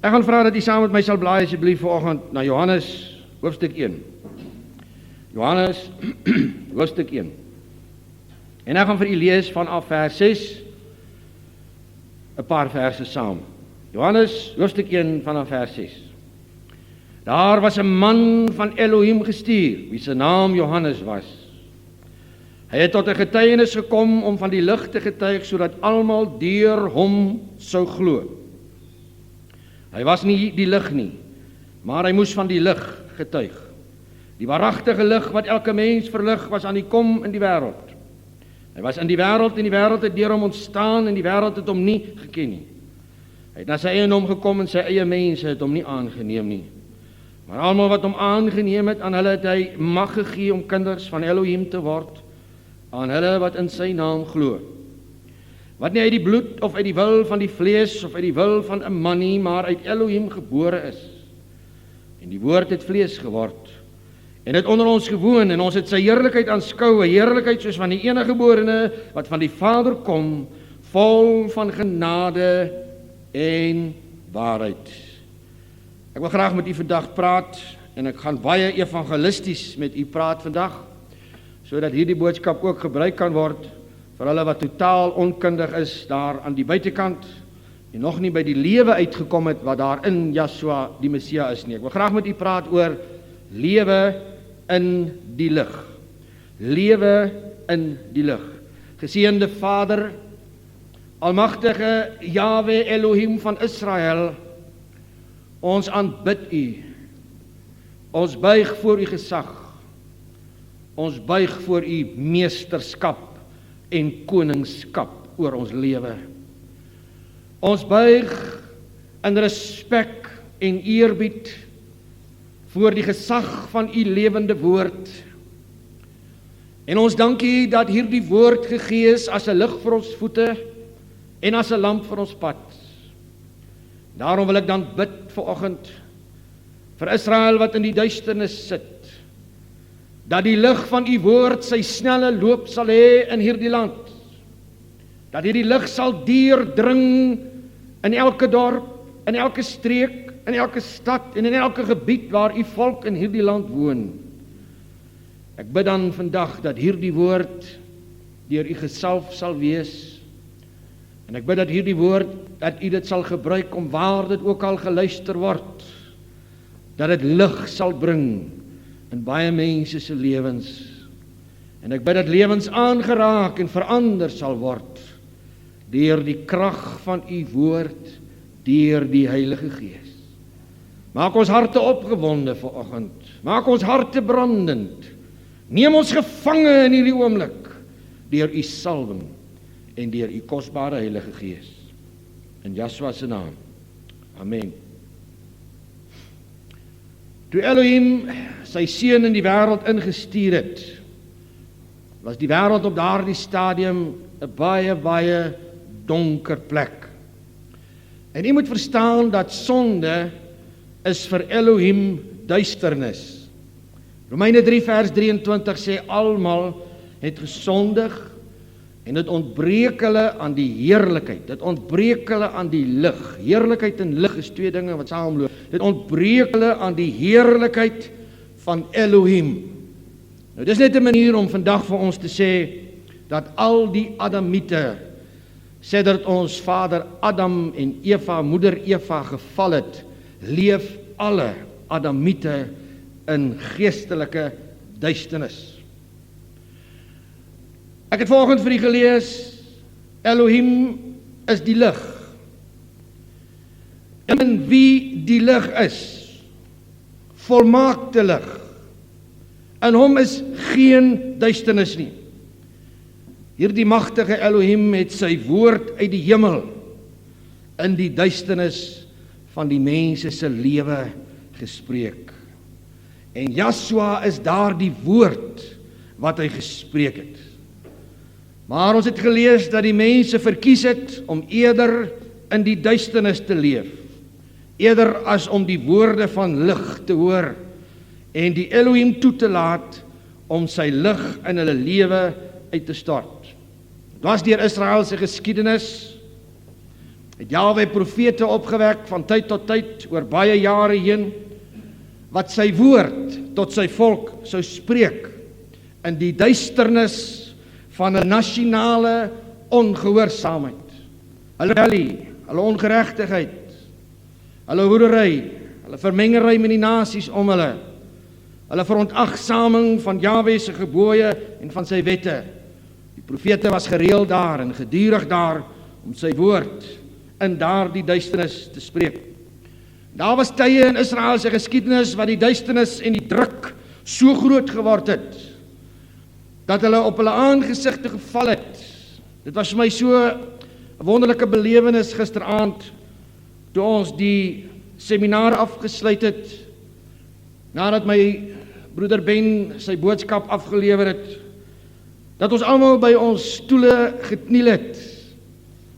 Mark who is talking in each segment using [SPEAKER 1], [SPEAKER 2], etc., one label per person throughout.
[SPEAKER 1] Ek gaan vra dat u saam met my sal blaai asseblief vanoggend na Johannes hoofstuk 1. Johannes hoofstuk 1. En ek gaan vir u lees vanaf vers 6 'n paar verse saam. Johannes hoofstuk 1 vanaf vers 6. Daar was 'n man van Elohim gestuur, wie se naam Johannes was. Hy het tot 'n getuienis gekom om van die lig te getuig, sodat almal deur hom sou glo. Hy was nie die lig nie, maar hy moes van die lig getuig. Die waaragtige lig wat elke mens verlig, was aan die kom in die wêreld. Hy was in die wêreld en die wêreld het deur hom ontstaan en die wêreld het hom nie geken nie. Hy het na sy eie naam gekom en sy eie mense het hom nie aangeneem nie. Maar almal wat hom aangeneem het, aan hulle het hy mag gegee om kinders van Elohim te word, aan hulle wat in sy naam glo. Wat nie uit die bloed of uit die wil van die vlees of uit die wil van 'n man nie, maar uit Elohim gebore is. En die woord het vlees geword en het onder ons gewoon en ons het sy heerlikheid aanskou, 'n heerlikheid soos van die eniggeborene wat van die Vader kom, vol van genade en waarheid. Ek wil graag met u vandag praat en ek gaan baie evangelisties met u praat vandag, sodat hierdie boodskap ook gebruik kan word vir hulle wat totaal onkundig is daar aan die buitekant en nog nie by die lewe uitgekom het wat daar in Yeshua die Messia is nie. Ek wil graag met u praat oor lewe in die lig. Lewe in die lig. Geseënde Vader, almagtige Jahwe Elohim van Israel, ons aanbid u. Ons buig voor u gesag. Ons buig voor u meesterskap en koningskap oor ons lewe. Ons buig in respek en eerbied voor die gesag van u lewende woord. En ons dank u dat hierdie woord gegee is as 'n lig vir ons voete en as 'n lamp vir ons pad. Daarom wil ek dan bid vanoggend vir Israel wat in die duisternis sit, dat die lig van u woord sy snelle loop sal hê in hierdie land. Dat hierdie lig sal deurdring in elke dorp, in elke streek, in elke stad en in elke gebied waar u volk in hierdie land woon. Ek bid dan vandag dat hierdie woord deur u gesalf sal wees. En ek bid dat hierdie woord, dat u dit sal gebruik om waar dit ook al geluister word, dat dit lig sal bring in baie mense se lewens. En ek bid dat lewens aangeraak en verander sal word deur die krag van u woord, deur die Heilige Gees. Maak ons harte opgewonde vanoggend. Maak ons harte brandend. Neem ons gevange in hierdie oomblik deur u salwing en deur u kosbare Heilige Gees. In Yeshua se naam. Amen. Toe Elohim sy seun in die wêreld ingestuur het, was die wêreld op daardie stadium 'n baie donker plek. En u moet verstaan dat sonde is vir Elohim duisternis. Romeine 3 vers 23 sê almal het gesondig en dit ontbreek hulle aan die heerlikheid. Dit ontbreek hulle aan die lig. Heerlikheid en lig is twee dinge wat saamloop. Dit ontbreek hulle aan die heerlikheid van Elohim. Nou dis net 'n manier om vandag vir ons te sê dat al die Adamiete, sedert ons vader Adam en Eva, moeder Eva geval het, leef alle Adamiete in geestelike duisternis. Ek het vanoggend vir u gelees, Elohim is die lig. En wie die lig is, volmaakte lig. In hom is geen duisternis nie. Hierdie magtige Elohim het sy woord uit die hemel in die duisternis van die mense se lewe gespreek. En Yeshua is daardie woord wat hy gespreek het. Maar ons het gelees dat die mense verkies het om eerder in die duisternis te leef, eerder as om die woorde van lig te hoor en die Elohim toe te laat om sy lig in hulle lewe uit te stort. Dit was deur Israel se geskiedenis het Jahwe profete opgewek van tyd tot tyd oor baie jare heen, wat sy woord tot sy volk sou spreek in die duisternis van 'n nasionale ongehoorsaamheid. Hulle rebellie, hulle ongeregtigheid, hulle hoerery, hulle vermengery met die nasies om hulle verontagsaming van Jahwe se gebooie en van sy wette. Die profete was gereeld daar en gedurig daar om sy woord in daardie duisternis te spreek. Daar was tye in Israel se geskiedenis wat die duisternis en die druk so groot geword het, dat hulle op hulle aangesigte geval het. Dit was vir my so 'n wonderlike belewenis gisteraand, toe ons die seminar afgesluit het, nadat my broeder Ben sy boodskap afgelewer het, dat ons almal by ons stoele gekniel het,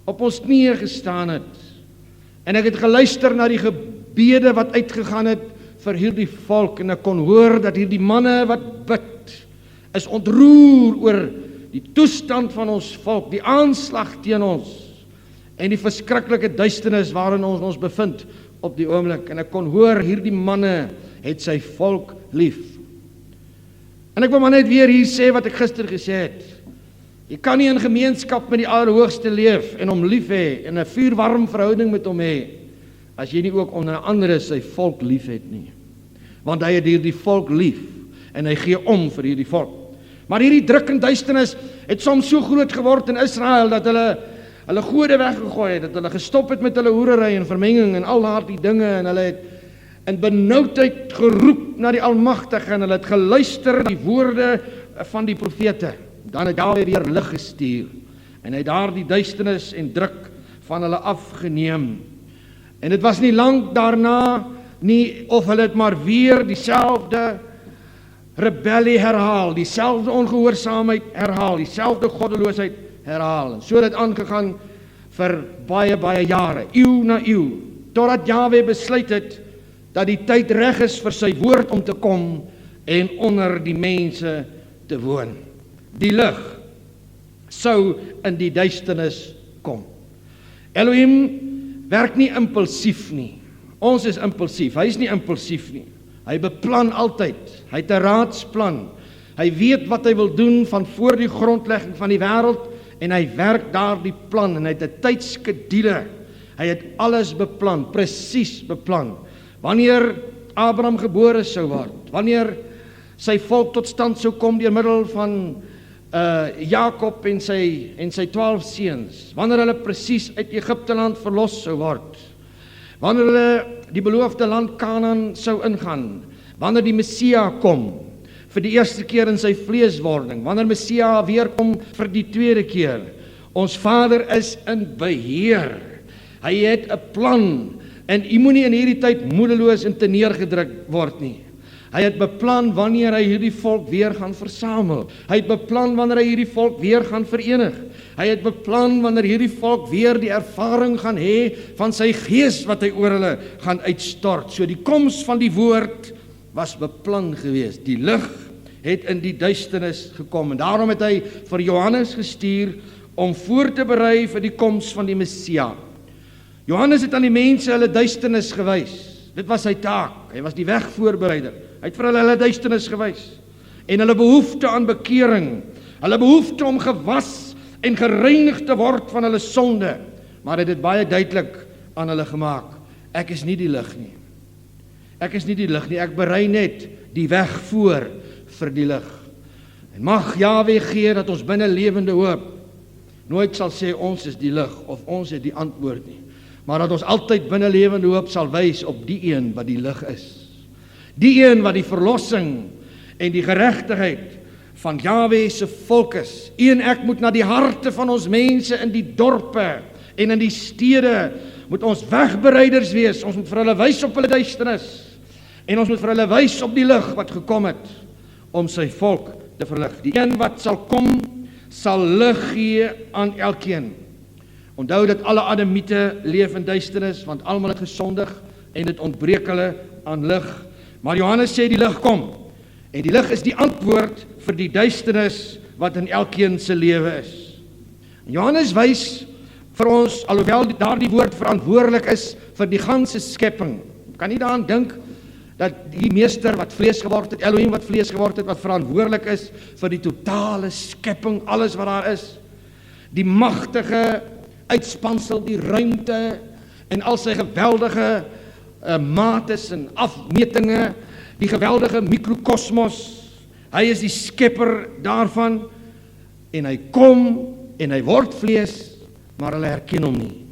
[SPEAKER 1] op ons knieë gestaan het, en ek het geluister na die gebede wat uitgegaan het vir hierdie volk, en ek kon hoor dat hierdie manne wat bid, is ontroer oor die toestand van ons volk, die aanslag teen ons, en die verskriklike duisternis waarin ons bevind op die oomblik, en ek kon hoor, hierdie manne het sy volk lief. En ek wil maar net weer hier sê wat ek gister gesê het. Jy kan nie in gemeenskap met die Allerhoogste leef en hom lief hê en 'n vuurwarm verhouding met hom hê, as jy nie ook onder andere sy volk lief het nie. Want hy het hierdie volk lief en hy gee om vir hierdie volk. Maar hierdie druk en duisternis het soms so groot geword in Israel dat hulle gode weggegooi het, dat hulle gestop het met hulle hoerery en vermenging en al daardie dinge, en hulle het in benoudheid geroep na die Almagtige, en hulle het geluister die woorde van die profete. Dan het Jahwe weer lig gestuur, en hy het daardie duisternis en druk van hulle afgeneem. En dit was nie lank daarna nie, of hulle het maar weer dieselfde rebellie herhaal, dieselfde ongehoorsaamheid herhaal, dieselfde goddeloosheid herhaal. En so het dit aangegaan vir baie jare, eeu na eeu, totdat Jahwe besluit het dat die tyd reg is vir sy woord om te kom en onder die mense te woon. Die lig sou in die duisternis kom. Elohim werk nie impulsief nie. Ons is impulsief, hy is nie impulsief nie. Hy beplan altyd, hy het 'n raadsplan. Hy weet wat hy wil doen van voor die grondlegging van die wêreld, en hy werk daardie plan, en hy het 'n tydskedule. Hy het alles beplan, presies beplan. Wanneer Abraham gebore sou word, wanneer sy volk tot stand sou kom deur middel van Jakob en sy 12 seuns, wanneer hulle presies uit Egipte land verlos sou word, wanneer hulle die beloofde land Kanaan sou ingaan, wanneer die Messia kom vir die eerste keer in sy vleeswording, wanneer Messia weer kom vir die tweede keer. Ons Vader is in beheer. Hy het 'n plan, en u moenie in hierdie tyd moedeloos en teneergedruk word nie. Hy het beplan wanneer hy hierdie volk weer gaan versamel. Hy het beplan wanneer hy hierdie volk weer gaan verenig. Hy het beplan wanneer hierdie volk weer die ervaring gaan hê van sy gees wat hy oor hulle gaan uitstort. So die koms van die woord was beplan geweest. Die lig het in die duisternis gekom, en daarom het hy vir Johannes gestuur om voor te berei vir die koms van die Messia. Johannes het aan die mense hulle duisternis gewys. Dit was sy taak. Hy was die wegvoorbereider. Hy het vir hulle duisternis gewys, en hulle behoefte aan bekering, hulle behoefte om gewas en gereinig te word van hulle sonde. Maar hy het dit baie duidelik aan hulle gemaak. Ek is nie die lig nie. Ek is nie die lig nie, ek berei net die weg voor vir die lig. En mag Jahwe gee dat ons binne lewende hoop nooit sal sê ons is die lig of ons het die antwoord nie, maar dat ons altyd binne lewende hoop sal wys op die een wat die lig is. Die een wat die verlossing en die geregtigheid van Jahwe se volk is. U en ek moet na die harte van ons mense in die dorpe en in die stede, moet ons wegbereiders wees. Ons moet vir hulle wys op hulle duisternis, en ons moet vir hulle wys op die lig wat gekom het om sy volk te verlig. Die een wat sal kom, sal lig gee aan elkeen. Onthou dat alle Adamiete leef in duisternis, want almal het gesondig en dit ontbreek hulle aan lig. Maar Johannes sê die lig kom, en die lig is die antwoord vir die duisternis wat in elkeen se lewe is. Johannes wys vir ons, alhoewel daardie woord verantwoordelik is vir die ganse skepping. Kan nie daaraan dink dat die meester wat vlees geword het, Elohim wat vlees geword het, wat verantwoordelik is vir die totale skepping, alles wat daar is, die magtige uitspansel, die ruimte en al sy geweldige mates en afmetinge, die geweldige mikrokosmos, hy is die skepper daarvan, en hy kom en hy word vlees, maar hulle herken hom nie,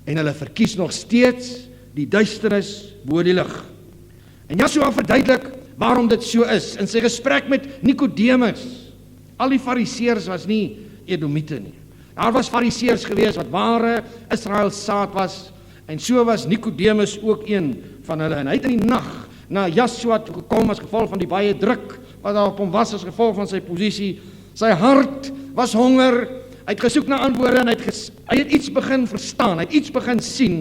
[SPEAKER 1] en hulle verkies nog steeds die duisternis bo die lig. En Yeshua verduidelik waarom dit so is, in sy gesprek met Nikodemus. Al die fariseërs was nie Edomite nie. Daar was fariseërs gewees wat ware Israel saad was, en so was Nikodemus ook een van hulle. En hy het in die nag na Yeshua toe gekom as gevolg van die baie druk wat daar op hom was as gevolg van sy posisie. Sy hart was honger, hy het gesoek na antwoorde en hy het iets begin verstaan, hy het iets begin sien.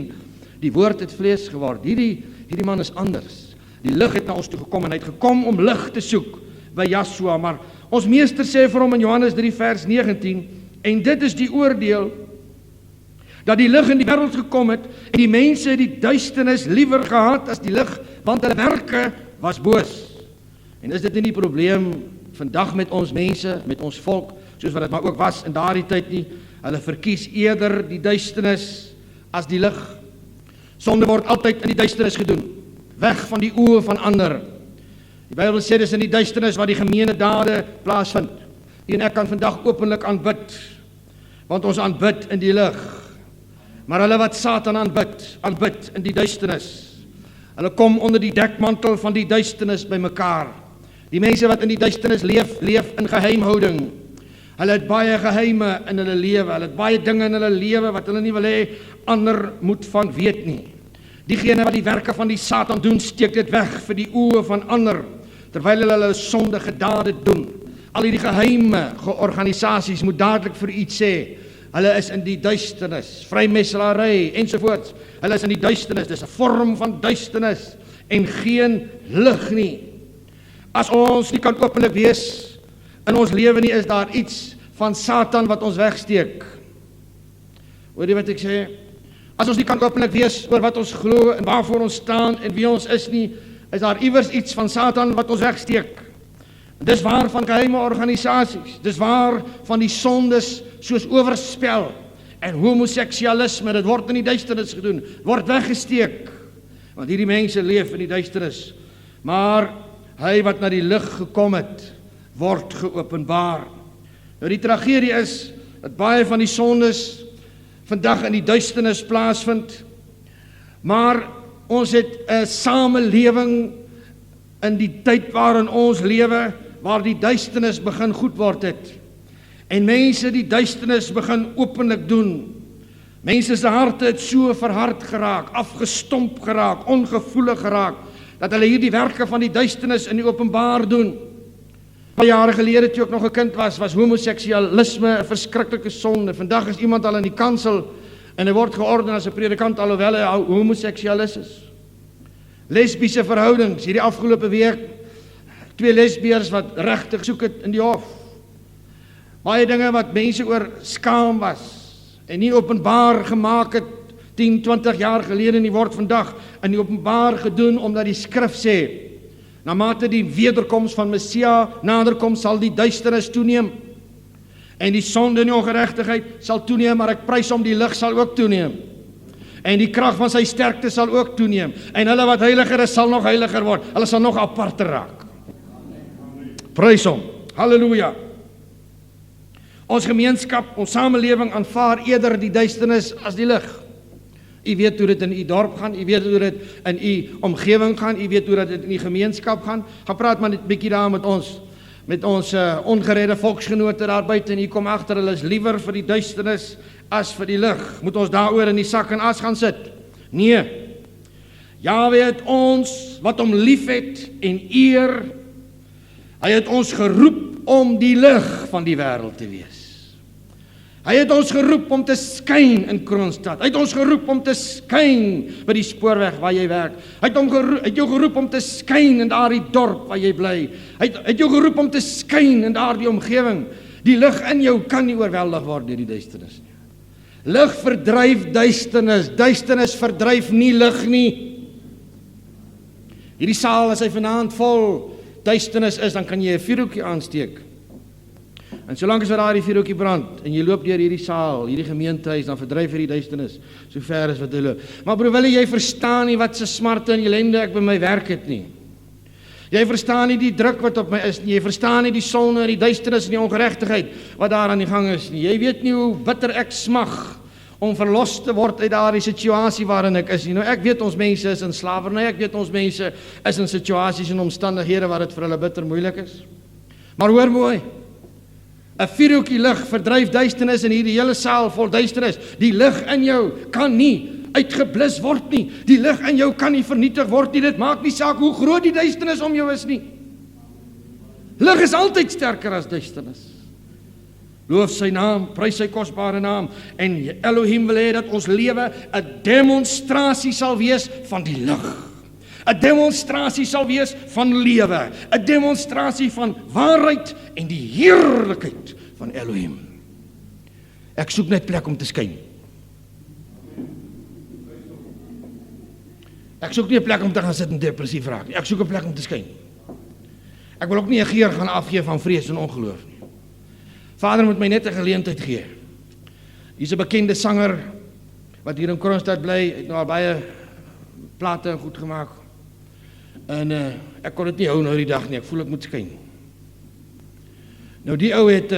[SPEAKER 1] Die woord het vlees geword. Hierdie man is anders. Die lig het na ons toe gekom en hy het gekom om lig te soek by Yeshua, maar ons meester sê vir hom in Johannes 3 vers 19, en dit is die oordeel, dat die lig in die wêreld gekom het, en die mense die duisternis liewer gehad as die lig, want hulle werke was boos. En is dit nie die probleem vandag met ons mense, met ons volk, soos wat dit maar ook was in daardie tyd nie, hulle verkies eerder die duisternis as die lig. Sonde word altyd in die duisternis gedoen, weg van die oë van ander. Die Bybel sê dis in die duisternis waar die gemeene dade plaasvind. U en ek kan vandag openlik aanbid, want ons aanbid in die lig. Maar hulle wat Satan aanbid in die duisternis. Hulle kom onder die dekmantel van die duisternis by mekaar. Die mense wat in die duisternis leef in geheimhouding. Hulle het baie geheime in hulle lewe, hulle het baie dinge in hulle lewe wat hulle nie wil hê ander moet van weet nie. Diegene wat die werke van die Satan doen, steek dit weg vir die oë van ander, terwyl hulle sondige dade doen. Al die geheime organisasies moet dadelik vir iets sê, hulle is in die duisternis, vrymeselary ensovoorts, hulle is in die duisternis, dis 'n vorm van duisternis, en geen lig nie. As ons nie kan openlik wees in ons lewe nie, is daar iets van Satan wat ons wegsteek. Hoor jy wat ek sê? As ons nie kan openlik wees oor wat ons glo en waarvoor ons staan en wie ons is nie, is daar iewers iets van Satan wat ons wegsteek. Dis waar van geheime organisasies, dis waar van die sondes soos oorspel en homoseksualisme, dit word in die duisternis gedoen, word weggesteek, want hierdie mense leef in die duisternis, maar hy wat na die lig gekom het, word geopenbaar. Nou die tragedie is, dat baie van die sondes vandag in die duisternis plaasvind, maar ons het 'n samelewing in die tyd waarin ons lewe, waar die duisternis begin goed word het, en mense die duisternis begin openlik doen. Mense se harte het so verhard geraak, afgestomp geraak, ongevoelig geraak, dat hulle hierdie werke van die duisternis in die openbaar doen. Paar jare gelede toe ek nog 'n kind was homoseksualisme 'n verskriklike sonde. Vandag is iemand al in die kansel en hy word georden as 'n predikant alhoewel hy homoseksualis is. Lesbiese verhoudings, hierdie afgelope week 2 lesbiërs wat regtig soek het in die hof. Baie dinge wat mense oor skaam was en nie openbaar gemaak het 10, 20 jaar gelede nie, word vandag in die openbaar gedoen, omdat die skrif sê, na mate die wederkoms van Messia naderkom, sal die duisternis toeneem, en die sonde en die ongeregtigheid sal toeneem, maar ek prys hom, die lig sal ook toeneem, en die krag van sy sterkte sal ook toeneem, en hulle wat heiliger is, sal nog heiliger word, hulle sal nog apart raak. Prys hom, halleluja. Ons gemeenskap, ons samelewing aanvaar eerder die duisternis as die lig. U weet hoe dit in u dorp gaan, u weet hoe dit in u omgewing gaan, u weet hoe dit in u gemeenskap gaan. Gaan praat maar net 'n bietjie daar met ons ongeredde volksgenote daar buite, en u kom agter, hulle is liewer vir die duisternis as vir die lig. Moet ons daaroor in die sak en as gaan sit? Nee. Jahwe het ons wat hom liefhet en eer, hy het ons geroep om die lig van die wêreld te wees. Hy het ons geroep om te skyn in Kroonstad. Hy het ons geroep om te skyn by die spoorweg waar jy werk. Hy het jou geroep om te skyn in daardie dorp waar jy bly. Hy het jou geroep om te skyn in daardie omgewing. Die lig in jou kan nie oorweldig word deur die duisternis nie. Lig verdryf duisternis, duisternis verdryf nie lig nie. Hierdie saal, as hy vanaand vol duisternis is, dan kan jy 'n vuurhoekie aansteek. En solank as wat daar die vuurhoekie brand, en jy loop deur hierdie saal, hierdie gemeentehuis, dan verdryf hierdie duisternis, so ver as wat hy loop. Maar broer Willie, jy verstaan nie wat se smarte en ellende ek by my werk het nie. Jy verstaan nie die druk wat op my is nie, jy verstaan nie die sonde en die duisternis en die ongeregtigheid wat daar aan die gang is nie. Jy weet nie hoe bitter ek smag om verlos te word uit daardie situasie waarin ek is nie. Nou ek weet ons mense is in slawerny, ek weet ons mense is in situasies en omstandighede waar dit vir hulle bitter moeilik is. Maar hoor mooi, 'n vuurhoekie lig verdryf duisternis in hierdie hele saal vol duisternis. Die lig in jou kan nie uitgeblus word nie. Die lig in jou kan nie vernietig word nie. Dit maak nie saak hoe groot die duisternis om jou is nie. Lig is altyd sterker as duisternis. Loof sy naam, prys sy kosbare naam. En Elohim wil hê dat ons lewe 'n demonstrasie sal wees van die lig. 'n Demonstrasie sal wees van lewe, 'n demonstrasie van waarheid en die heerlikheid van Elohim. Ek soek net plek om te skyn. Ek soek nie 'n plek om te gaan sit en depressief raak nie. Ek soek 'n plek om te skyn. Ek wil ook nie 'n geur gaan afgee van vrees en ongeloof nie. Vader moet my net 'n geleentheid gee. Hier's 'n bekende sanger wat hier in Kroonstad bly, het nou al baie plate goed gemaak. En ek kon dit nie hou nou die dag nie, ek voel ek moet skyn. Nou die ou het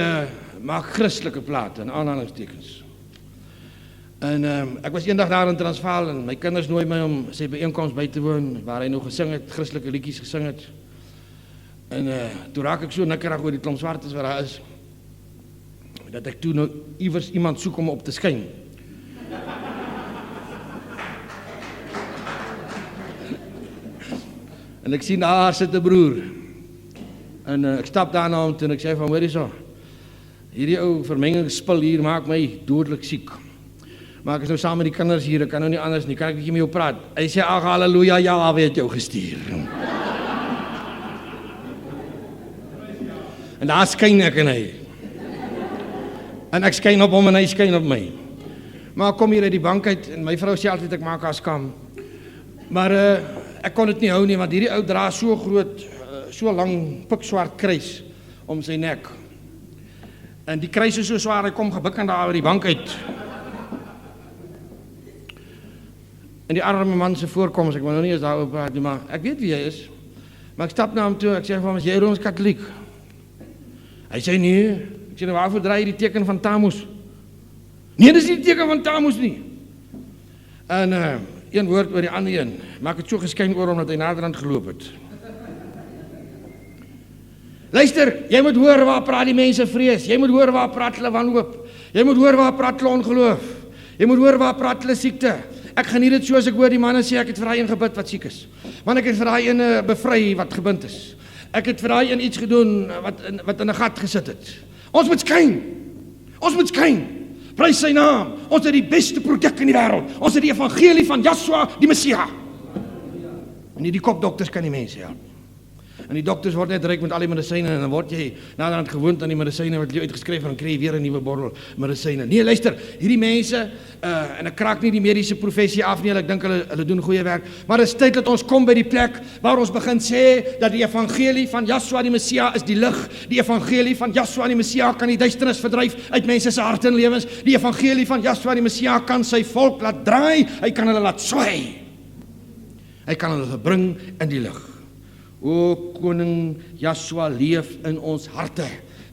[SPEAKER 1] maak Christelike plate in aanhalingstekens. En ek was eendag daar in Transvaal en my kinders nooi my om sy byeenkoms by te woon waar hy nou gesing het, Christelike liedjies gesing het. En toe raak ek so nikkerig oor die klomp swartes wat daar is, dat ek toe nou iewers iemand soek om op te skyn. En ek sien daar sit 'n broer. En ek stap daarna om toe en ek sê van, hoor hierso, hierdie ou vermengingsspul hier maak my dodelik siek. Maar ek is nou saam met die kinders hier, ek kan nou nie anders nie, kan ek bietjie met jou praat? Hy sê, ag halleluja, ja, het jou gestuur. En daar skyn ek en hy. En ek skyn op hom en hy skyn op my. Maar ek kom hier uit die bank uit en my vrou sê altyd ek maak haar skam. Maar ek kon dit nie hou nie, want hierdie ou dra so groot, so lang pikswart kruis om sy nek. En die kruis is so swaar, hy kom gebukkend daar uit die bank uit. En die arme man se voorkoms, ek wil nou nie eens daaroor praat nie, maar ek weet wie hy is. Maar ek stap na hom toe, ek sê vir hom, is jy Rooms-Katholiek? Hy sê nee. Ek sê, nou waarvoor draai jy die teken van Tammuz? Nee, dis nie die teken van Tammuz nie. En een woord oor die ander een, maar ek het so geskyn oor omdat hy naderhand geloop het. Luister, jy moet hoor waar praat die mense vrees, jy moet hoor waar praat hulle wanhoop, jy moet hoor waar praat hulle ongeloof, jy moet hoor waar praat hulle siekte. Ek geniet dit so as ek hoor die manne sê, ek het vir daai een gebid wat siek is, want ek het vir daai een bevry wat gebind is, ek het vir daai een iets gedoen wat in 'n gat gesit het. Ons moet skyn, ons moet skyn, prys sy naam, ons het die beste produk in die wêreld, ons het die evangelie van Yeshua, die Messia. En die kopdokters kan die mense help. En die dokters word net ryk met al die medisyne en dan word jy naderhand gewoond aan die medisyne wat jy uitgeskryf en dan kry jy weer 'n nuwe bottel medisyne. Nee, luister, hierdie mense en ek kraak nie die mediese professie af nie, ek dink hulle doen goeie werk, maar dit is tyd dat ons kom by die plek waar ons begin sê dat die evangelie van Yeshua die Messia is die lig. Die evangelie van Yeshua die Messia kan die duisternis verdryf uit mense se harte en lewens. Die evangelie van Yeshua die Messia kan sy volk laat draai, hy kan hulle laat swai. Hy kan hulle bring in die lig. O koning Yeshua leef in ons harte.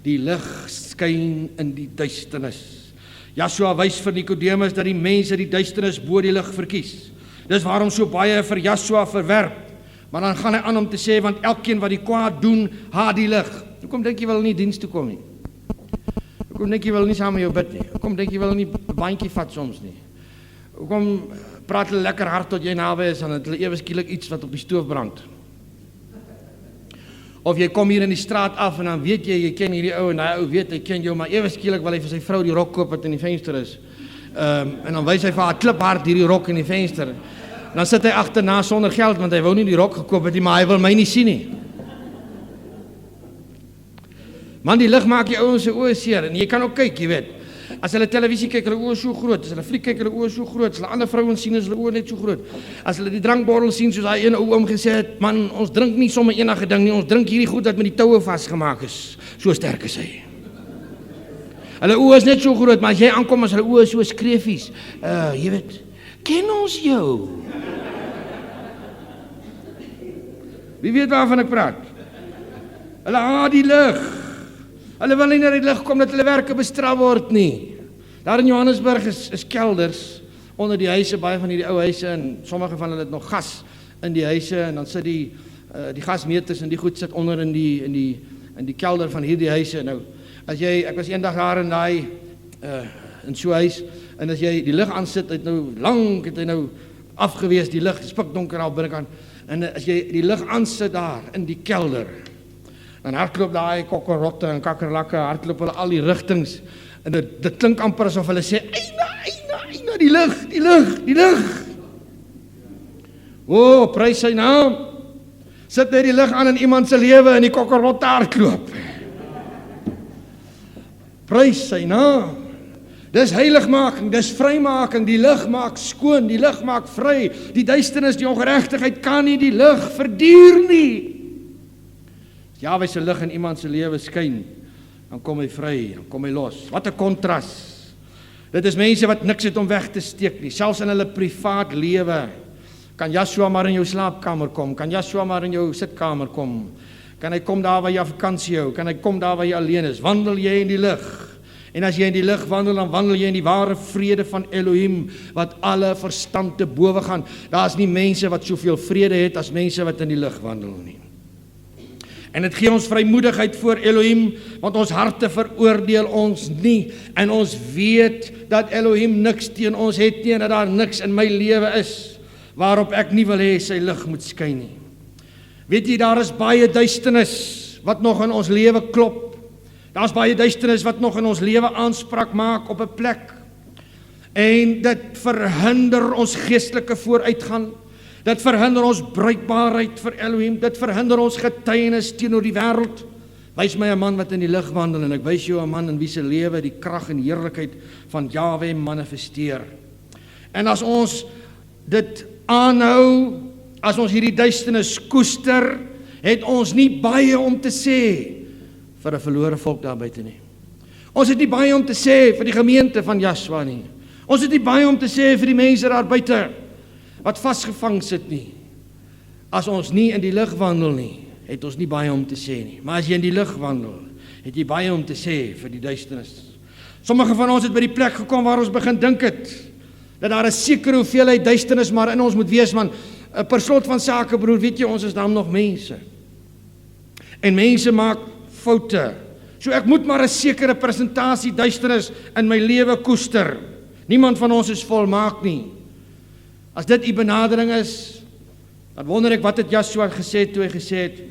[SPEAKER 1] Die lig skyn in die duisternis. Yeshua wys vir Nikodemus dat die mense die duisternis bo die lig verkies. Dis waarom so baie vir Yeshua verwerp. Maar dan gaan hy aan om te sê, want elkeen wat die kwaad doen, haat die lig. Hoekom dink jy wil nie diens toe kom nie? Hoekom dink jy wil nie saam met jou bid nie? Hoekom dink jy wil nie 'n bandjie vat soms nie? Hoekom praat hulle lekker hard tot jy naby is en het hulle ewe skielik iets wat op die stoof brand? Of jy kom hier in die straat af en dan weet jy ken hierdie ou en daai ou weet hy ken jou, maar ewe skielik wil hy vir sy vrou die rok koop wat in die venster is. En dan wys hy vir haar kliphard hierdie rok in die venster. Dan sit hy agterna sonder geld want hy wou nie die rok gekoop het nie, maar hy wil my nie sien nie. Man, die lig maak die ouens se oë seer en jy kan ook kyk, jy weet. As hulle televisie kyk, hulle oë so groot. As hulle fliek kyk, hulle oë so groot. As hulle ander vrouens sien, is hulle oë net so groot. As hulle die drankbottel sien, soos daai een ou oom gesê het, man, ons drink nie sommer enige ding nie, ons drink hierdie goed wat met die toue vasgemaak is. So sterk is hy. Hulle oë is net so groot, maar as jy aankom, as hulle oë so skreefies, jy weet, ken ons jou? Wie weet waarvan ek praat? Hulle haat die lig. Hulle wil nie na die lig kom dat hulle werke bestraf word nie. Daar in Johannesburg is kelders onder die huise, baie van hierdie ou huise, en sommige van hulle het nog gas in die huise, en dan sit die gasmeters en die goed sit onder in die kelder van hierdie huise. Nou, ek was eendag daar in daai in so 'n huis, en as jy die lig aansit, het hy nou afgewees, die lig, spikdonker al binnekant, en as jy die lig aansit daar in die kelder, dan hardloop daai kokkerotte en kakkerlakke, hardloop hulle al die rigtings, en dit klink amper asof hulle sê, eina, die lig. O, prys sy naam. Sit net die lig aan in iemand se lewe en die kokkerotte hardloop. Prys sy naam. Dis heiligmaking, dis vrymaking, die lig maak skoon, die lig maak vry, die duisternis, die ongeregtigheid kan nie die lig verduur nie. As Jahwe se lig in iemand se lewe skyn, dan kom hy vry, dan kom hy los. Wat 'n kontras. Dit is mense wat niks het om weg te steek nie, selfs in hulle privaat lewe. Kan Joshua maar in jou slaapkamer kom, kan Joshua maar in jou sitkamer kom, kan hy kom daar waar jy vakansie hou, kan hy kom daar waar jy alleen is, wandel jy in die lig. En as jy in die lig wandel, dan wandel jy in die ware vrede van Elohim, wat alle verstand te bowe gaan. Daar is nie mense wat soveel vrede het as mense wat in die lig wandel nie. En dit gee ons vrymoedigheid voor Elohim, want ons harte veroordeel ons nie, en ons weet dat Elohim niks teen ons het nie, en dat daar niks in my lewe is, waarop ek nie wil hê sy lig moet skyn nie. Weet jy, daar is baie duisternis wat nog in ons lewe klop. Daar is baie duisternis wat nog in ons lewe aanspraak maak op 'n plek. En dit verhinder ons geestelike vooruitgang. Dit verhinder ons bruikbaarheid vir Elohim. Dit verhinder ons getuienis teenoor die wêreld. Wys my 'n man wat in die lig wandel, en ek wys jou 'n man in wie se lewe die krag en heerlikheid van Jahwe manifesteer. En as ons dit aanhou, as ons hierdie duisternis koester, het ons nie baie om te sê vir 'n verlore volk daar buite nie. Ons het nie baie om te sê vir die gemeente van Joshua nie. Ons het nie baie om te sê vir die mense daar buite wat vasgevang sit nie. As ons nie in die lig wandel nie, het ons nie baie om te sê nie. Maar as jy in die lig wandel, het jy baie om te sê vir die duisternis. Sommige van ons het by die plek gekom waar ons begin dink het dat daar 'n sekere hoeveelheid duisternis maar in ons moet wees, want per slot van sake, broer, weet jy, ons is dan nog mense. En mense maak foute. So ek moet maar 'n sekere persentasie duisternis in my lewe koester. Niemand van ons is volmaak nie. As dit u benadering is, dan wonder ek wat het Joshua gesê toe hy gesê het,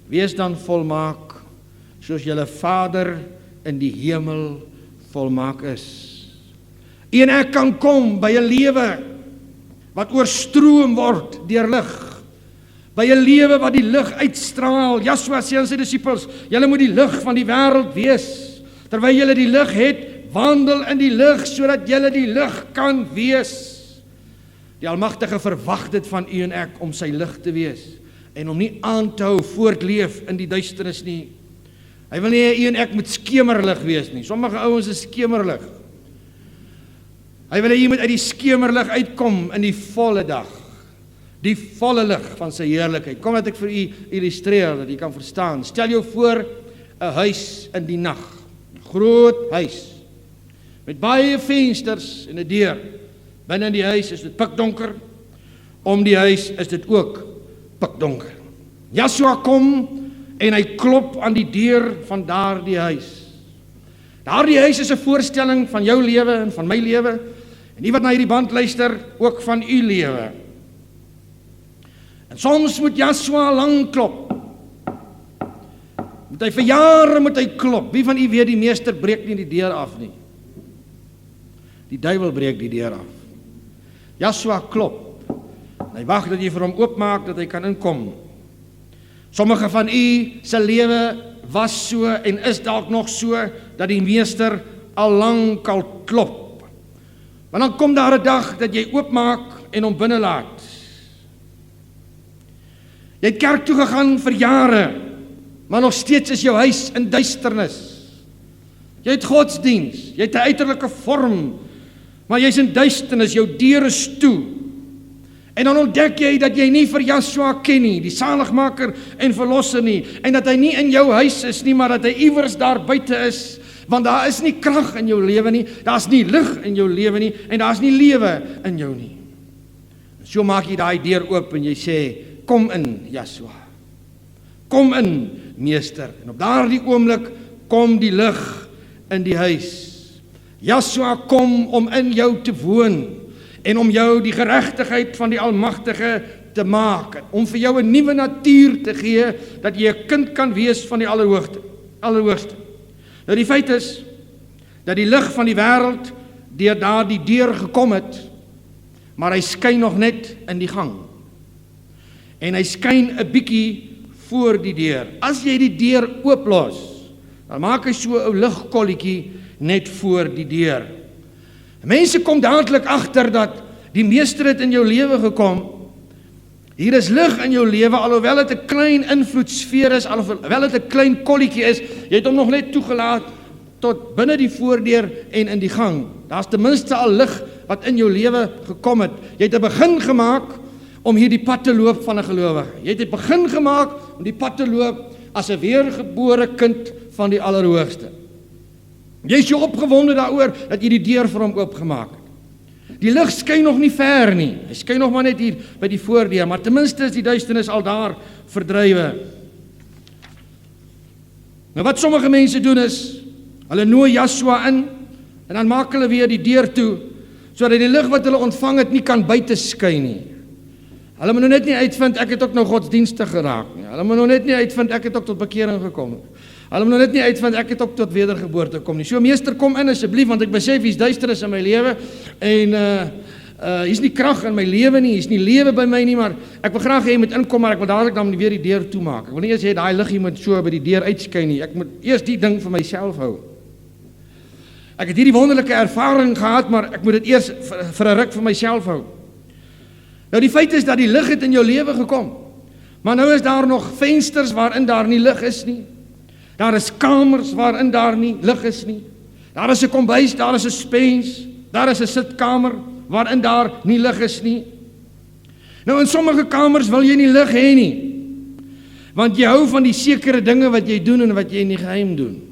[SPEAKER 1] wees dan volmaak, soos julle Vader in die hemel volmaak is. En ek kan kom by 'n lewe wat oorstroom word deur lig, by 'n lewe wat die lig uitstraal. Joshua sê aan sy disippels, julle moet die lig van die wêreld wees. Terwyl julle die lig het, wandel in die lig, sodat julle die lig kan wees. Die Almagtige verwag dit van u en ek, om sy lig te wees, en om nie aan te hou voortleef in die duisternis nie. Hy wil nie hê u en ek moet skemerlig wees nie. Sommige ouens is skemerlig. Hy wil hê jy moet uit die skemerlig uitkom in die volle dag. Die volle lig van sy heerlikheid. Kom dat ek vir u illustreer, dat jy kan verstaan. Stel jou voor 'n huis in die nag. Groot huis. Met baie vensters en 'n deur. Binne in die huis is dit pikdonker. Om die huis is dit ook pikdonker. Joshua kom en hy klop aan die deur van daardie huis. Daardie huis is 'n voorstelling van jou lewe en van my lewe. En die wat na hierdie band luister, ook van u lewe. En soms moet Joshua lang klop. Moet hy vir jare moet hy klop. Wie van u weet die meester breek nie die deur af nie? Die duiwel breek die deur af. Joshua klop. En hy wag dat jy vir hom oopmaak dat hy kan inkom. Sommige van u se lewe was so en is dalk nog so dat die meester al lank al klop. Want dan kom daar 'n dag dat jy oopmaak en hom binne laat. Jy het kerk toe gegaan vir jare, maar nog steeds is jou huis in duisternis. Jy het godsdiens, jy het 'n uiterlike vorm, maar jy's in duisternis, jou deur is toe. En dan ontdek jy dat jy nie vir Yeshua ken nie, die saligmaker en verlosser nie, en dat hy nie in jou huis is nie, maar dat hy iewers daar buite is, want daar is nie krag in jou lewe nie, daar's nie lig in jou lewe nie, en daar's nie lewe in jou nie. So maak jy daai deur oop en jy sê, kom in, Yeshua. Kom in, meester. En op daardie oomblik kom die lig in die huis. Yeshua kom om in jou te woon en om jou die geregtigheid van die Almagtige te maak, om vir jou 'n nuwe natuur te gee, dat jy 'n kind kan wees van die Allerhoogste. Nou die feit is, dat die lig van die wêreld deur daardie deur gekom het, maar hy skyn nog net in die gang. En hy skyn 'n bietjie voor die deur. As jy die deur ooplos, dan maak hy so 'n ligkolletjie net voor die deur. Mense kom dadelik agter dat die meester het in jou lewe gekom. Hier is lig in jou lewe, alhoewel dit 'n klein invloedsfeer is, alhoewel dit 'n klein kolletjie is, jy het hom nog net toegelaat tot binne die voordeur en in die gang. Daar's ten minste al lig wat in jou lewe gekom het. Jy het 'n begin gemaak om hierdie pad te loop van 'n gelowige. Jy het 'n begin gemaak om die pad te loop as 'n weergebore kind van die Allerhoogste. Jy is so opgewonde daaroor dat jy die deur vir hom oopgemaak het. Die lig skyn nog nie ver nie. Hy skyn nog maar net hier by die voordeur, maar ten minste is die duisternis al daar verdrywe. Nou wat sommige mense doen is, hulle nooi Yeshua in en dan maak hulle weer die deur toe, sodat die lig wat hulle ontvang het nie kan buite skyn nie. Hulle moet nou net nie uitvind ek het ook nou godsdienstig geraak nie. Hulle moet nou net nie uitvind ek het ook tot bekering gekom nie. Hulle moet nou net nie uitvind ek het ook tot wedergeboorte kom nie. So meester, kom in asseblief, want ek besef hier's duisternis in my lewe en hier's nie krag in my lewe nie, hier's nie lewe by my nie, maar ek wil graag hê jy moet inkom, maar ek wil dadelik dan weer die deur toemaak. Ek wil nie eers hê daai liggie moet so by die deur uitskyn nie. Ek moet eers die ding vir myself hou. Ek het hierdie wonderlike ervaring gehad, maar ek moet dit eers vir 'n ruk vir myself hou. Nou die feit is dat die lig het in jou lewe gekom. Maar nou is daar nog vensters waarin daar nie lig is nie. Daar is kamers waarin daar nie lig is nie. Daar is 'n kombuis, daar is 'n spens, daar is 'n sitkamer waarin daar nie lig is nie. Nou in sommige kamers wil jy nie lig hê nie. Want jy hou van die sekere dinge wat jy doen en wat jy in die geheim doen.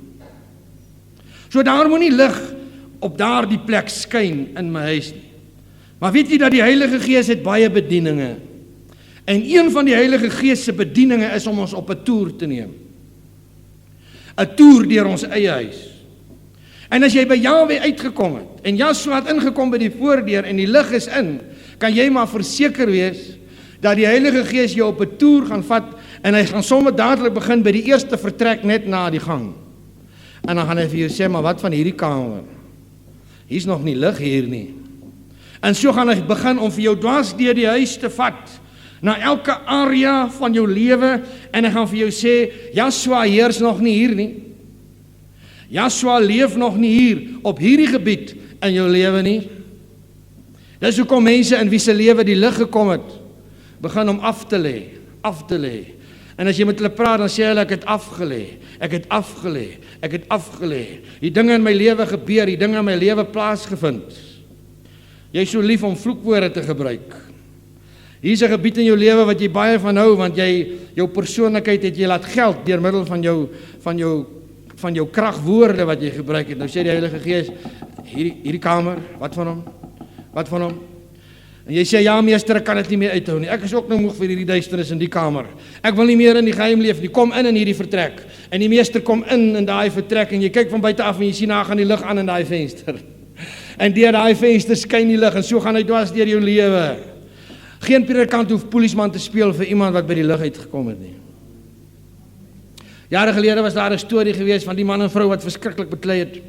[SPEAKER 1] So daar moet nie lig op daardie plek skyn in my huis nie. Maar weet jy dat die Heilige Gees het baie bedieninge. En een van die Heilige Gees se bedieninge is om ons op 'n toer te neem. 'n Toer deur ons eie huis. En as jy by Jahwe uitgekom het en Yeshua het ingekom by die voordeur en die lig is in, kan jy maar verseker wees dat die Heilige Gees jou op 'n toer gaan vat en hy gaan sommer dadelik begin by die eerste vertrek net na die gang. En dan gaan hy vir jou sê, maar wat van hierdie kamer? Hier's nog nie lig hier nie. En so gaan hy begin om vir jou dwars deur die huis te vat, na elke area van jou lewe, en hy gaan vir jou sê, Yeshua heers nog nie hier nie. Yeshua leef nog nie hier, op hierdie gebied in jou lewe nie. Dis hoekom mense in wie se lewe die lig gekom het, begin om af te lê. En as jy met hulle praat, dan sê hulle, ek het afgelê. Die dinge in my lewe gebeur, die dinge in my lewe plaasgevind. Jy is so lief om vloekwoorde te gebruik. Hier is 'n gebied in jou lewe wat jy baie van hou, want jou persoonlikheid het jy laat geld deur middel van jou kragwoorde wat jy gebruik het. Nou sê die Heilige Gees, hierdie kamer, wat van hom? En jy sê, ja meester, ek kan dit nie meer uithou nie. Ek is ook nou moeg vir hierdie duisternis in die kamer. Ek wil nie meer in die geheim leef nie. Kom in hierdie vertrek. En die meester kom in daai vertrek en jy kyk van buite af en jy sien daar gaan die lig aan in daai venster. En deur daai venster skyn die lig en so gaan hy dwars deur jou lewe. Geen predikant hoef polisieman te speel vir iemand wat by die lig uitgekom het nie. Jare gelede was daar 'n storie gewees van die man en vrou wat verskriklik beklei het.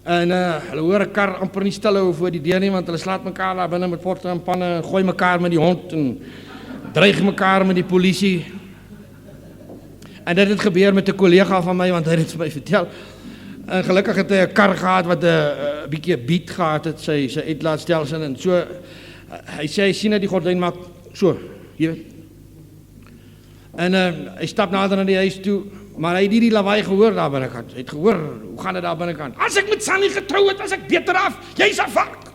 [SPEAKER 1] En hulle hoor 'n kar amper nie stil hou voor die deur nie, want hulle slaat mekaar daar binne met potte en panne, gooi mekaar met die hond en dreig mekaar met die polisie. En dit het gebeur met 'n kollega van my, want hy het dit vir my vertel. En gelukkig het hy 'n kar gehad wat 'n bietjie 'n beat gehad het, sy uitlaatstelsel en so. Hy sê hy sien dat die gordyn maak so, jy weet. En hy stap nader na die huis toe, maar hy het nie die lawaai gehoor daar binnekant. Hy het gehoor, hoe gaan dit daar binnekant? As ek met Sunny getrou het, was ek beter af. Jy's 'n vark.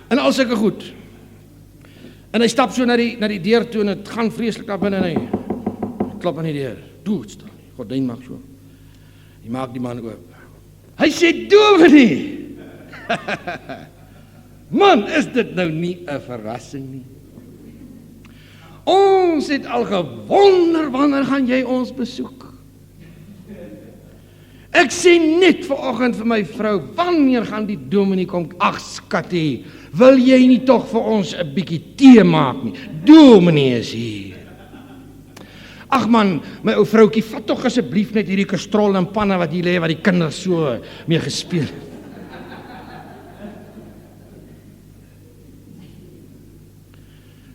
[SPEAKER 1] En al sulke goed. En hy stap so na die deur toe en dit gaan vreeslik daar binne en hy klop aan die deur. Doe het staan. Gordyn maak so. Hy maak die man oop. Hy sê, Dominee. Man, is dit nou nie 'n verrassing nie? Ons het al gewonder, wanneer gaan jy ons besoek? Ek sê net vanoggend vir my vrou, wanneer gaan die dominee kom? Ag skattie, wil jy nie tog vir ons 'n bietjie tee maak nie? Dominee is hier. Ag man, my ou vroutjie, vat tog asseblief net hierdie kastrol en panne wat hier lê wat die kinders so mee gespeel het.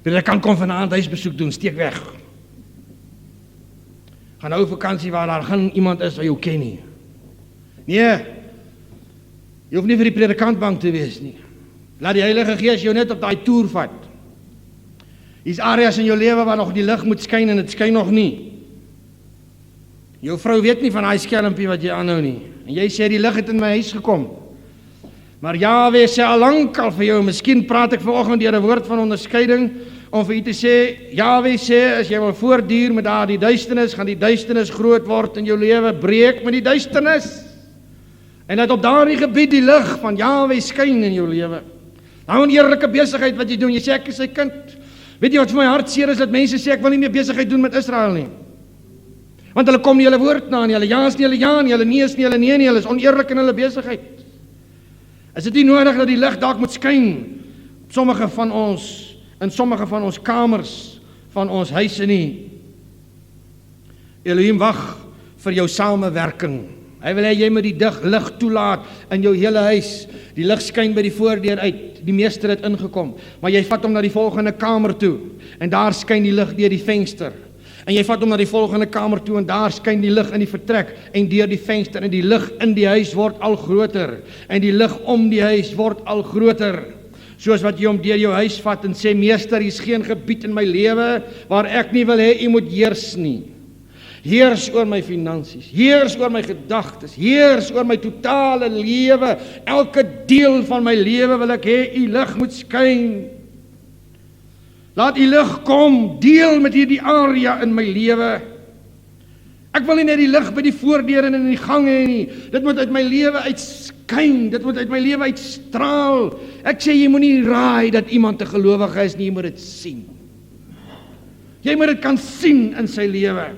[SPEAKER 1] Ek kan kom vanaand huisbesoek doen, steek weg. Gaan nou vakansie waar daar geen iemand is wat jou ken nie. Nee, jy hoef nie vir die predikant bang te wees nie. Laat die Heilige Gees jou net op daai toer vat. Hier's areas in jou lewe waar nog die lig moet skyn en dit skyn nog nie. Jou vrou weet nie van daai skelmpie wat jy aanhou nie. En jy sê die lig het in my huis gekom. Maar Jahwe sê al lank al vir jou, miskien praat ek vanoggend deur 'n woord van onderskeiding, om vir u te sê, Jahwe sê, as jy wil voortduur met daardie duisternis, gaan die duisternis groot word in jou lewe, breek met die duisternis. En dat op daardie gebied die lig van Jahwe skyn in jou lewe. Nou 'n eerlike besigheid wat jy doen, jy sê ek is sy kind. Weet jy wat vir my hartseer is, dat mense sê ek wil nie meer besigheid doen met Israel nie. Want hulle kom nie hulle woord na nie, hulle ja is nie hulle ja nie, hulle nee is nie hulle nee nie, hulle is oneerlik in hulle besigheid. Is dit nie nodig dat die lig dalk moet skyn op sommige van ons, in sommige van ons kamers, van ons huise nie? Elohim wag vir jou samewerking. Hy wil hê jy moet die lig toelaat in jou hele huis. Die lig skyn by die voordeur uit. Die meester het ingekom, maar jy vat hom na die volgende kamer toe en daar skyn die lig deur die venster. En jy vat hom na die volgende kamer toe en daar skyn die lig in die vertrek en deur die venster en die lig in die huis word al groter en die lig om die huis word al groter. Soos wat jy hom deur jou huis vat en sê, meester, hier is geen gebied in my lewe waar ek nie wil hê u moet heers nie. Heers oor my finansies, heers oor my gedagtes, heers oor my totale lewe. Elke deel van my lewe wil ek hê u lig moet skyn. Laat u lig kom, deel met hierdie area in my lewe. Ek wil nie net die lig by die voordeur en in die gang hê nie. Dit moet uit my lewe uitskyn, dit moet uit my lewe uitstraal. Ek sê jy moenie raai dat iemand 'n gelowige is nie, jy moet dit sien. Jy moet dit kan sien in sy lewe.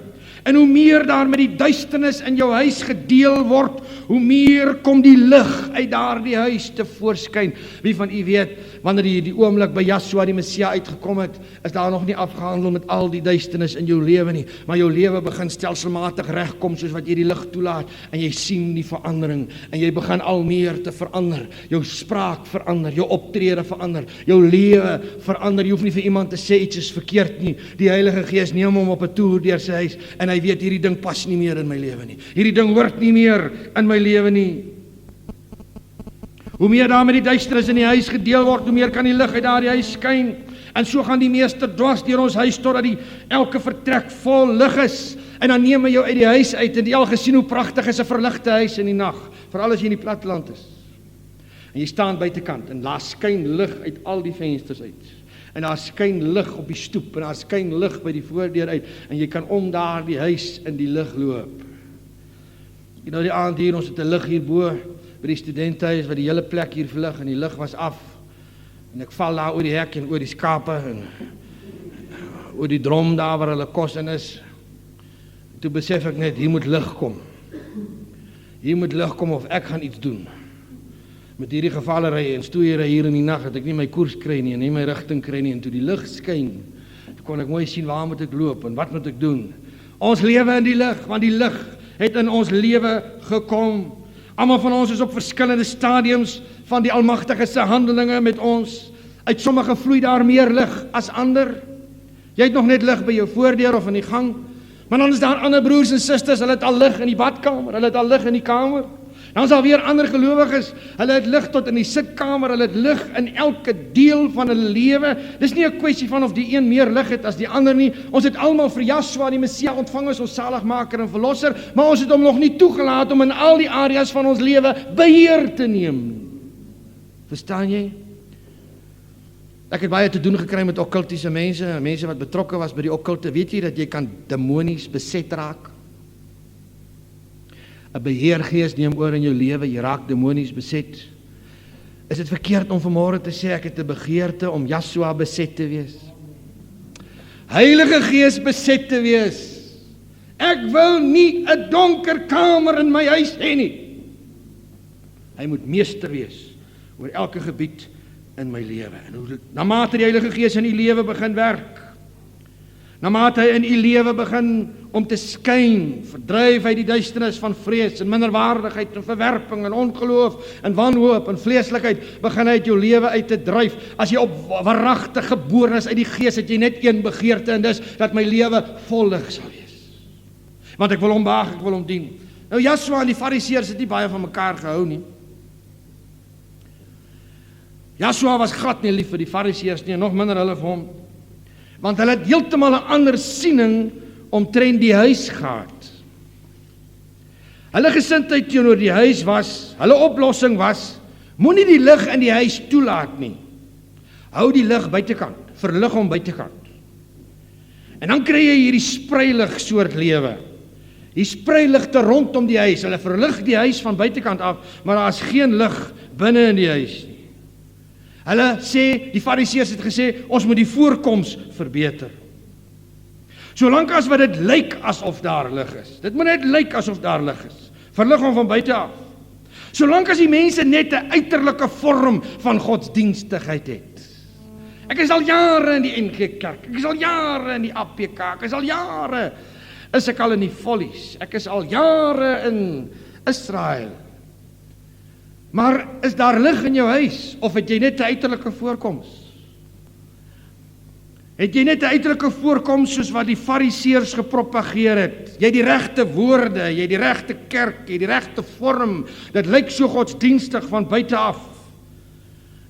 [SPEAKER 1] En hoe meer daar met die duisternis in jou huis gedeel word, hoe meer kom die lig uit daardie huis te voorskyn. Wie van u weet, wanneer die oomblik by Yeshua die Messia uitgekom het, is daar nog nie afgehandel met al die duisternis in jou lewe nie, maar jou lewe begin stelselmatig regkom soos wat jy die lig toelaat en jy sien die verandering en jy begin al meer te verander. Jou spraak verander, jou optrede verander, jou lewe verander. Jy hoef nie vir iemand te sê iets is verkeerd nie. Die Heilige Gees neem hom op 'n toer deur sy huis en hy weet hierdie ding pas nie meer in my lewe nie. Hierdie ding hoort nie meer in my lewe nie. Hoe meer daar met die duisternis in die huis gedeel word, hoe meer kan die lig uit daardie huis skyn. En so gaan die meester dwars deur ons huis totdat die elke vertrek vol lig is. En dan neem hy jou uit die huis uit en jy al gesien hoe pragtig is 'n verligte huis in die nag, veral as jy in die platteland is. En jy staan buitekant en daar skyn lig uit al die vensters uit. En daar skyn lig op die stoep en daar skyn lig by die voordeur uit en jy kan om daardie huis in die lig loop. Jy nou die aand hier, ons het 'n lig hierbo by die studentehuis wat die hele plek hier verlig en die lig was af. En ek val daar oor die hek en oor die skape en oor die drom daar waar hulle kos in is. En toe besef ek net, hier moet lig kom. Hier moet lig kom of ek gaan iets doen. Met hierdie gevallery en stoeiery hier in die nag het ek nie my koers kry nie en nie my rigting kry nie en toe die lig skyn, kon ek mooi sien waar moet ek loop en wat moet ek doen. Ons lewe in die lig, want die lig het in ons lewe gekom. Almal van ons is op verskillende stadiums van die Almagtige se handelinge met ons. Uit sommige vloei daar meer lig as ander. Jy het nog net lig by jou voordeur of in die gang, Maar dan is daar ander broers en susters, hulle het al lig in die badkamer, hulle het al lig in die kamer. Dan is daar weer ander gelowiges, hulle het lig tot in die sitkamer, hulle het lig in elke deel van hulle lewe. Dis nie 'n kwessie van of die een meer lig het as die ander nie. Ons het almal vir Yeshua die Messia ontvang as ons saligmaker en verlosser, maar ons het hom nog nie toegelaat om in al die areas van ons lewe beheer te neem. Verstaan jy? Ek het baie te doen gekry met okkultiese mense wat betrokke was by die okkulte. Weet jy dat jy kan demonies beset raak? 'n Beheergees neem oor in jou lewe, jy raak demonies beset. Is dit verkeerd om vanmôre te sê ek het 'n begeerte om Yeshua beset te wees? Heilige Gees beset te wees. Ek wil nie 'n donker kamer in my huis hê nie. Hy moet meester wees oor elke gebied in my lewe. En na mate die Heilige Gees in u lewe begin werk, na mate hy in u lewe begin om te skyn, verdryf hy die duisternis van vrees en minderwaardigheid en verwerping en ongeloof en wanhoop en vleeslikheid, begin hy uit jou lewe uit te dryf. As jy op waaragtig gebore is uit die Gees, het jy net een begeerte, en dis dat my lewe vol lig sal wees. Want ek wil hom behaag, ek wil hom dien. Nou Yeshua en die Fariseërs het nie baie van mekaar gehou nie. Yeshua was glad nie lief vir die Fariseërs nie, en nog minder hulle vir hom. Want hulle het heeltemal 'n ander siening omtrent die huis gehad. Hulle gesindheid teenoor die huis was, hulle oplossing was, moenie die lig in die huis toelaat nie. Hou die lig buitekant, verlig hom buitekant. En dan kry jy hierdie spreilig soort lewe. Die spreiligte rondom die huis, hulle verlig die huis van buitekant af, maar daar is geen lig binne in die huis nie. Hulle sê, die Fariseërs het gesê, ons moet die voorkoms verbeter. Solank as wat dit lyk asof daar lig is. Dit moet net lyk asof daar lig is. Verlig hom van buite af. Solank as die mense net 'n uiterlike vorm van godsdienstigheid het. Ek is al jare in die NG Kerk. Ek is al jare in die APK. Ek is al jare in die Follies. Ek is al jare in Israel. Maar is daar lig in jou huis, of het jy net 'n uiterlike voorkoms? Het jy net 'n uiterlike voorkoms soos wat die Fariseërs gepropageer het? Jy het die regte woorde, jy het die regte kerk, jy het die regte vorm. Dit lyk so godsdienstig van buite af.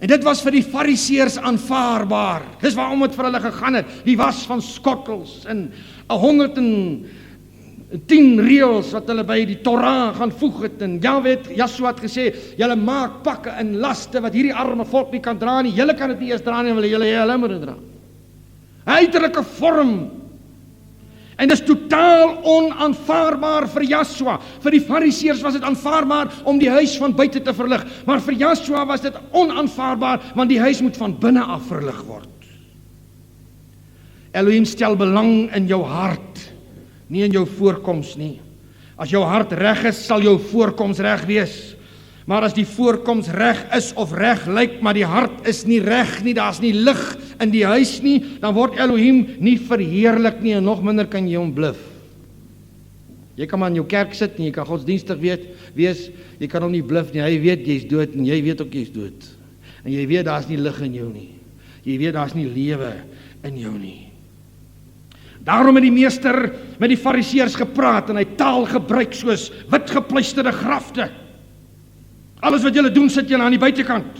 [SPEAKER 1] En dit was vir die Fariseërs aanvaarbaar. Dis waarom dit vir hulle gegaan het. Die was van skottels en 110 reëls wat hulle by die Torah gaan voeg het, en Yeshua het gesê, julle maak pakke en laste wat hierdie arme volk nie kan dra nie, julle kan dit nie eers dra nie, wil julle moet dit dra. 'n Uiterlike vorm, en dis totaal onaanvaarbaar vir Yeshua. Vir die Fariseërs was dit aanvaarbaar om die huis van buite te verlig, maar vir Yeshua was dit onaanvaarbaar, want die huis moet van binne af verlig word. Elohim stel belang in jou hart, nie in jou voorkoms nie. As jou hart reg is, sal jou voorkoms reg wees. Maar as die voorkoms reg is of reg lyk, maar die hart is nie reg nie, daar's nie lig in die huis nie, dan word Elohim nie verheerlik nie, en nog minder kan jy hom bluf. Jy kan maar in jou kerk sit en jy kan godsdienstig wees, jy kan hom nie bluf nie, hy weet jy's dood en jy weet ook jy's dood. En jy weet daar's nie lig in jou nie. Jy weet daar's nie lewe in jou nie. Daarom het die meester met die Fariseërs gepraat en hy taal gebruik soos witgepluisterde grafte. Alles wat julle doen, sit julle aan die buitekant.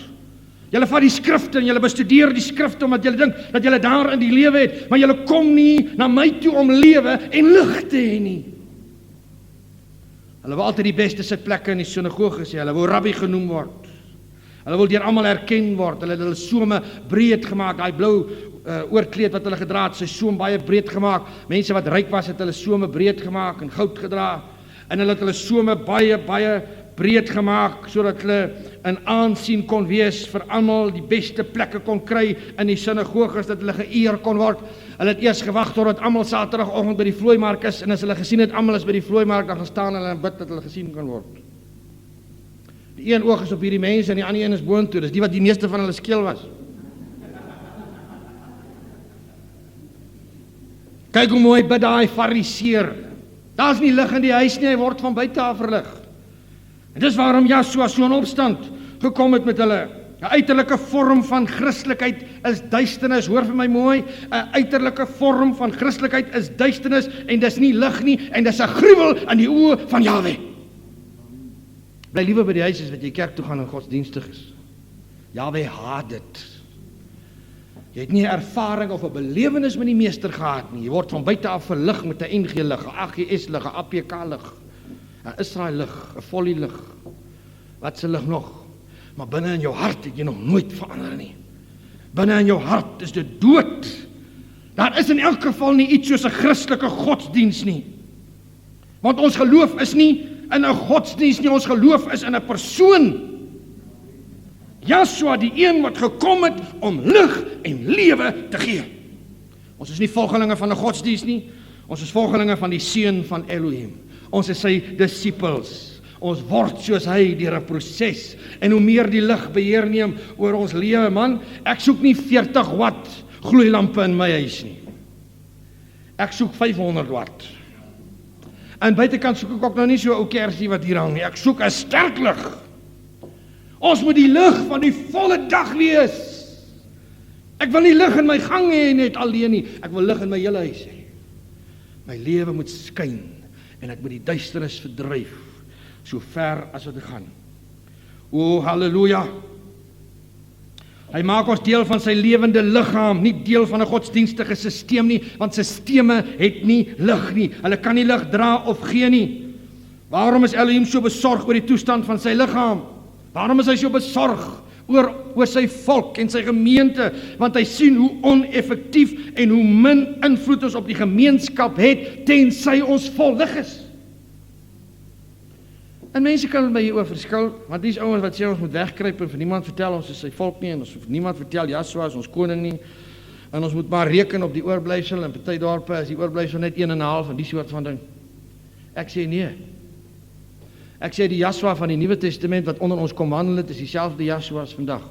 [SPEAKER 1] Julle vat die skrifte en julle bestudeer die skrifte omdat julle dink dat julle daar in die lewe het, maar julle kom nie na my toe om lewe en lig te hê nie. Hulle wil altyd die beste sitplekke in die sinagoge hê, hulle wil rabbi genoem word. Hulle wil deur almal erken word. Hulle het hulle some breed gemaak, daai blou oorkleed wat hulle gedra het, sy soem baie breed gemaak. Mense wat ryk was, het hulle some breed gemaak en goud gedra. En hulle het hulle some baie breed gemaak, sodat hulle in aansien kon wees vir almal, die beste plekke kon kry in die sinagoges, dat hulle geëer kon word. Hulle het eers gewag totdat almal Saterdagoggend by die vlooimark is, en as hulle gesien het almal is by die vlooimark, dan gaan staan hulle en bid dat hulle gesien kan word. Die een oog is op hierdie mense en die ander een is boontoe. Dis die wat die meeste van hulle skeel was. Kyk hoe mooi bid daai Fariseer. Daar's nie lig in die huis nie, hy word van buite af verlig. En dis waarom Yeshua so in opstand gekom het met hulle. 'n uiterlike vorm van Christelikheid is duisternis, hoor vir my mooi, 'n uiterlike vorm van Christelikheid is duisternis, en dis nie lig nie, en dis 'n gruwel in die oë van Jahwe. Bly liewer by die huis as wat jy kerk toe gaan en godsdienstig is. Jahwe haat dit. Jy het nie 'n ervaring of 'n belewenis met die meester gehad nie. Jy word van buite af verlig met 'n NG lig, 'n AGS lig, 'n APK lig, 'n Israel lig, 'n Volley lig. Wat se lig nog? Maar binne in jou hart het jy nog nooit verander nie. Binne in jou hart is dit dood. Daar is in elk geval nie iets soos 'n Christelike godsdiens nie. Want ons geloof is nie in 'n godsdiens nie, ons geloof is in 'n persoon. Yeshua, die een wat gekom het om lig en lewe te gee. Ons is nie volgelinge van 'n godsdiens nie, ons is volgelinge van die Seun van Elohim. Ons is sy disippels. Ons word soos hy deur 'n proses. En hoe meer die lig beheer neem oor ons lewe, man, ek soek nie 40 watt gloeilampe in my huis nie. Ek soek 500 watt. En buitekant soek ek ook nou nie so 'n ou kersie wat hier hang nie. Ek soek 'n sterk lig. Ons moet die lig van die volle dag wees. Ek wil nie lig in my gang hê net alleen nie. Ek wil lig in my hele huis hê. My lewe moet skyn en ek moet die duisternis verdryf so ver as wat ek gaan. O, halleluja. Hy maak ons deel van sy lewende liggaam, nie deel van 'n godsdienstige stelsel nie, want stelsels het nie lig nie. Hulle kan nie lig dra of gee nie. Waarom is Elohim so besorg oor die toestand van sy liggaam? Waarom is hy so besorg oor sy volk en sy gemeente? Want hy sien hoe oneffektief en hoe min invloed ons op die gemeenskap het, tensy ons vol lig is. En mense kan by hieroor verskil, want die is ouens wat sê ons moet wegkruip en vir niemand vertel ons is sy volk nie, en ons vir niemand vertel Yeshua is ons koning nie, en ons moet maar reken op die oorblyfsel, en party dorpe is die oorblyfsel net 1,5 en die soort van ding. Ek sê nee. Ek sê die Yeshua van die Nuwe Testament wat onder ons kom wandel het, is dieselfde Yeshua as vandag.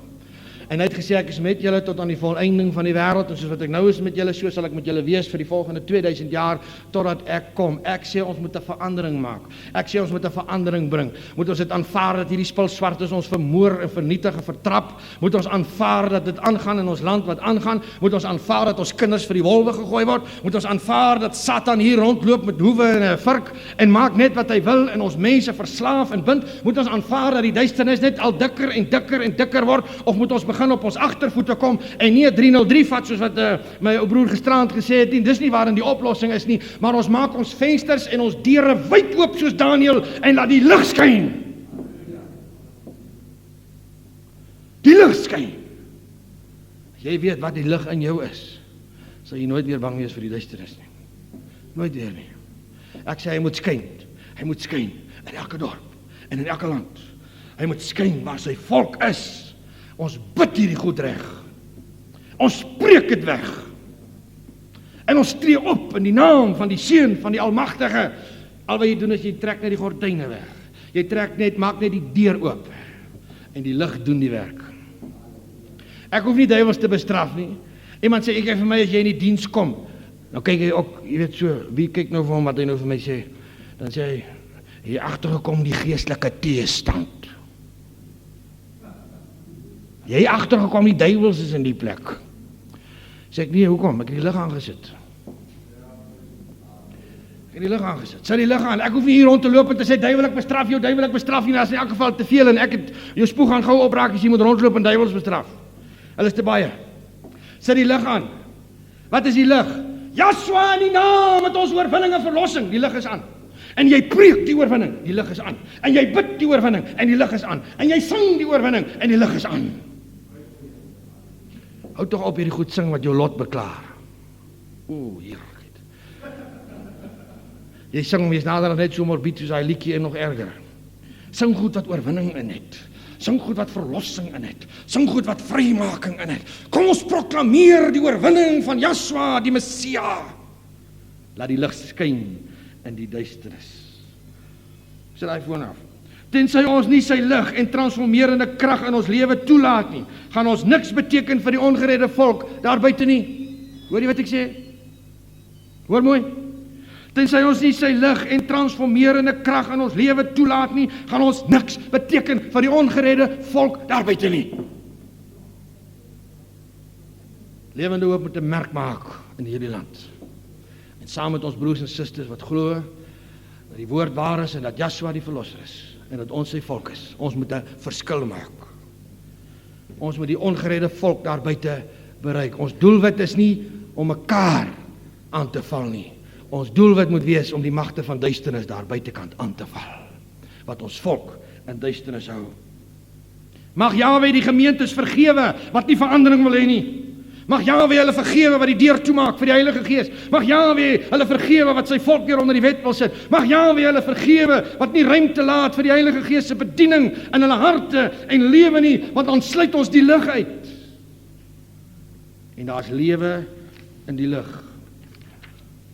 [SPEAKER 1] En hy het gesê, ek is met julle tot aan die volëinding van die wêreld, en soos wat ek nou is met julle, so sal ek met julle wees vir die volgende 2000 jaar, totdat ek kom. Ek sê ons moet 'n verandering maak. Ek sê ons moet 'n verandering bring. Moet ons dit aanvaar dat hierdie spul swart is, ons vermoor en vernietig en vertrap? Moet ons aanvaar dat dit aangaan in ons land wat aangaan? Moet ons aanvaar dat ons kinders vir die wolwe gegooi word? Moet ons aanvaar dat Satan hier rondloop met hoewe en 'n vurk en maak net wat hy wil en ons mense verslaaf en bind? Moet ons aanvaar dat die duisternis net al dikker en dikker en dikker word? Of moet ons begin op ons agtervoete kom en nie 'n 303 vat soos wat my ou broer gisterand gesê het nie? Dis nie waarin die oplossing is nie, maar ons maak ons vensters en ons deure wyd oop soos Daniël en laat die lig skyn. Die lig skyn. As jy weet wat die lig in jou is, sal jy nooit weer bang wees vir die duisternis nie. Nooit weer nie. Ek sê hy moet skyn. Hy moet skyn in elke dorp en in elke land. Hy moet skyn waar sy volk is. Ons bid hierdie goed reg. Ons spreek dit weg. En ons tree op in die naam van die Seun van die Almagtige. Al wat jy doen is jy trek net die gordyne weg. Jy trek net, maak net die deur oop. En die lig doen die werk. Ek hoef nie duiwels te bestraf nie. Iemand sê, ek vir my as jy in die diens kom. Nou kyk hy ook, jy weet so, wie kyk nou vir hom wat hy nou vir my sê? Dan sê hy, hier agtergekom die geestelike teestand. Jy agtergekom die duiwels is in die plek. Sê ek nee, hoekom? Ek het die lig aangesit. Ek het die lig aangesit. Sit die lig aan. Ek hoef nie hier rond te loop en te sê duiwel ek bestraf jou, duiwel ek bestraf jou. Nou is in elk geval te veel en ek het jou spoeg gaan gou opraak as jy moet rondloop en duiwels bestraf. Hulle is te baie. Sit die lig aan. Wat is die lig? Yeshua in die naam het ons oorwinning en verlossing. Die lig is aan. En jy preek die oorwinning, die lig is aan. En jy bid die oorwinning en die lig is aan. En jy sing die oorwinning en die lig is aan. Hou toch op hierdie goed sing wat jou lot beklaar. O, heerlikheid. Jy sing mens nader net so morbied soos hy liedjie en nog erger. Sing goed wat oorwinning in het. Sing goed wat verlossing in het. Sing goed wat vrymaking in het. Kom ons proklameer die oorwinning van Yeshua, die Messia. Laat die lig skyn in die duisternis. Sit daai foon af. Tensy ons nie sy lig en transformerende krag in ons lewe toelaat nie, gaan ons niks beteken vir die ongeredde volk daar buite nie. Hoor jy wat ek sê? Hoor mooi. Tensy ons nie sy lig en transformerende krag in ons lewe toelaat nie, gaan ons niks beteken vir die ongeredde volk daar buite nie. Lewende Hoop moet 'n merk maak in hierdie land. En saam met ons broers en susters wat glo dat die woord waar is en dat Yeshua die verlosser is en dat ons sy volk is. Ons moet 'n verskil maak. Ons moet die ongeredde volk daar buite bereik. Ons doelwit is nie om mekaar aan te val nie. Ons doelwit moet wees om die magte van duisternis daar buitekant aan te val, wat ons volk in duisternis hou. Mag Jahwe die gemeentes vergewe wat nie verandering wil hê nie. Mag Jahwe hulle vergewe wat die deur toemaak vir die Heilige Gees. Mag Jahwe hulle vergewe wat sy volk weer onder die wet wil sit. Mag Jahwe hulle vergewe wat nie ruimte laat vir die Heilige Gees se bediening in hulle harte en lewe nie, want dan sluit ons die lig uit. En daar's lewe in die lig.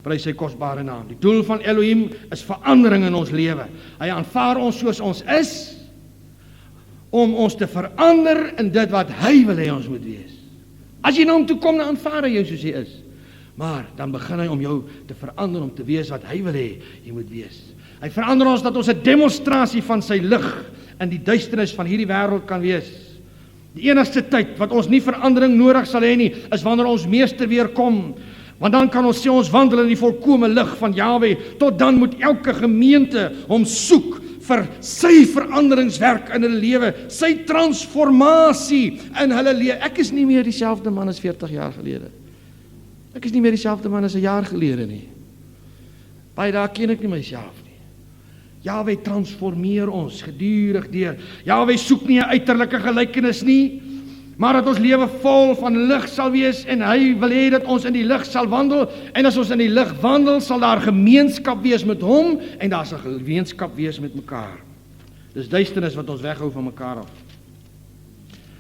[SPEAKER 1] Prys sy kosbare naam. Die doel van Elohim is verandering in ons lewe. Hy aanvaar ons soos ons is, om ons te verander in dit wat hy wil hê ons moet wees. As jy na hom toe kom, dan aanvaar hy jou soos jy is. Maar dan begin hy om jou te verander om te wees wat hy wil hê jy moet wees. Hy verander ons dat ons 'n demonstrasie van sy lig in die duisternis van hierdie wêreld kan wees. Die enigste tyd wat ons nie verandering nodig sal hê nie, is wanneer ons meester weer kom. Want dan kan ons sê ons wandel in die volkome lig van Jahwe. Tot dan moet elke gemeente hom soek vir sy veranderingswerk in hulle lewe, sy transformasie in hulle lewe. Ek is nie meer dieselfde man as 40 jaar gelede. Ek is nie meer dieselfde man as 'n jaar gelede nie. Baie dae ken ek nie myself nie. Jahwe transformeer ons gedurig deur. Jahwe soek nie 'n uiterlike gelykenis nie, maar dat ons lewe vol van lig sal wees en hy wil hê dat ons in die lig sal wandel. En as ons in die lig wandel, sal daar gemeenskap wees met hom en daar sal gemeenskap wees met mekaar. Dis duisternis wat ons weghou van mekaar af.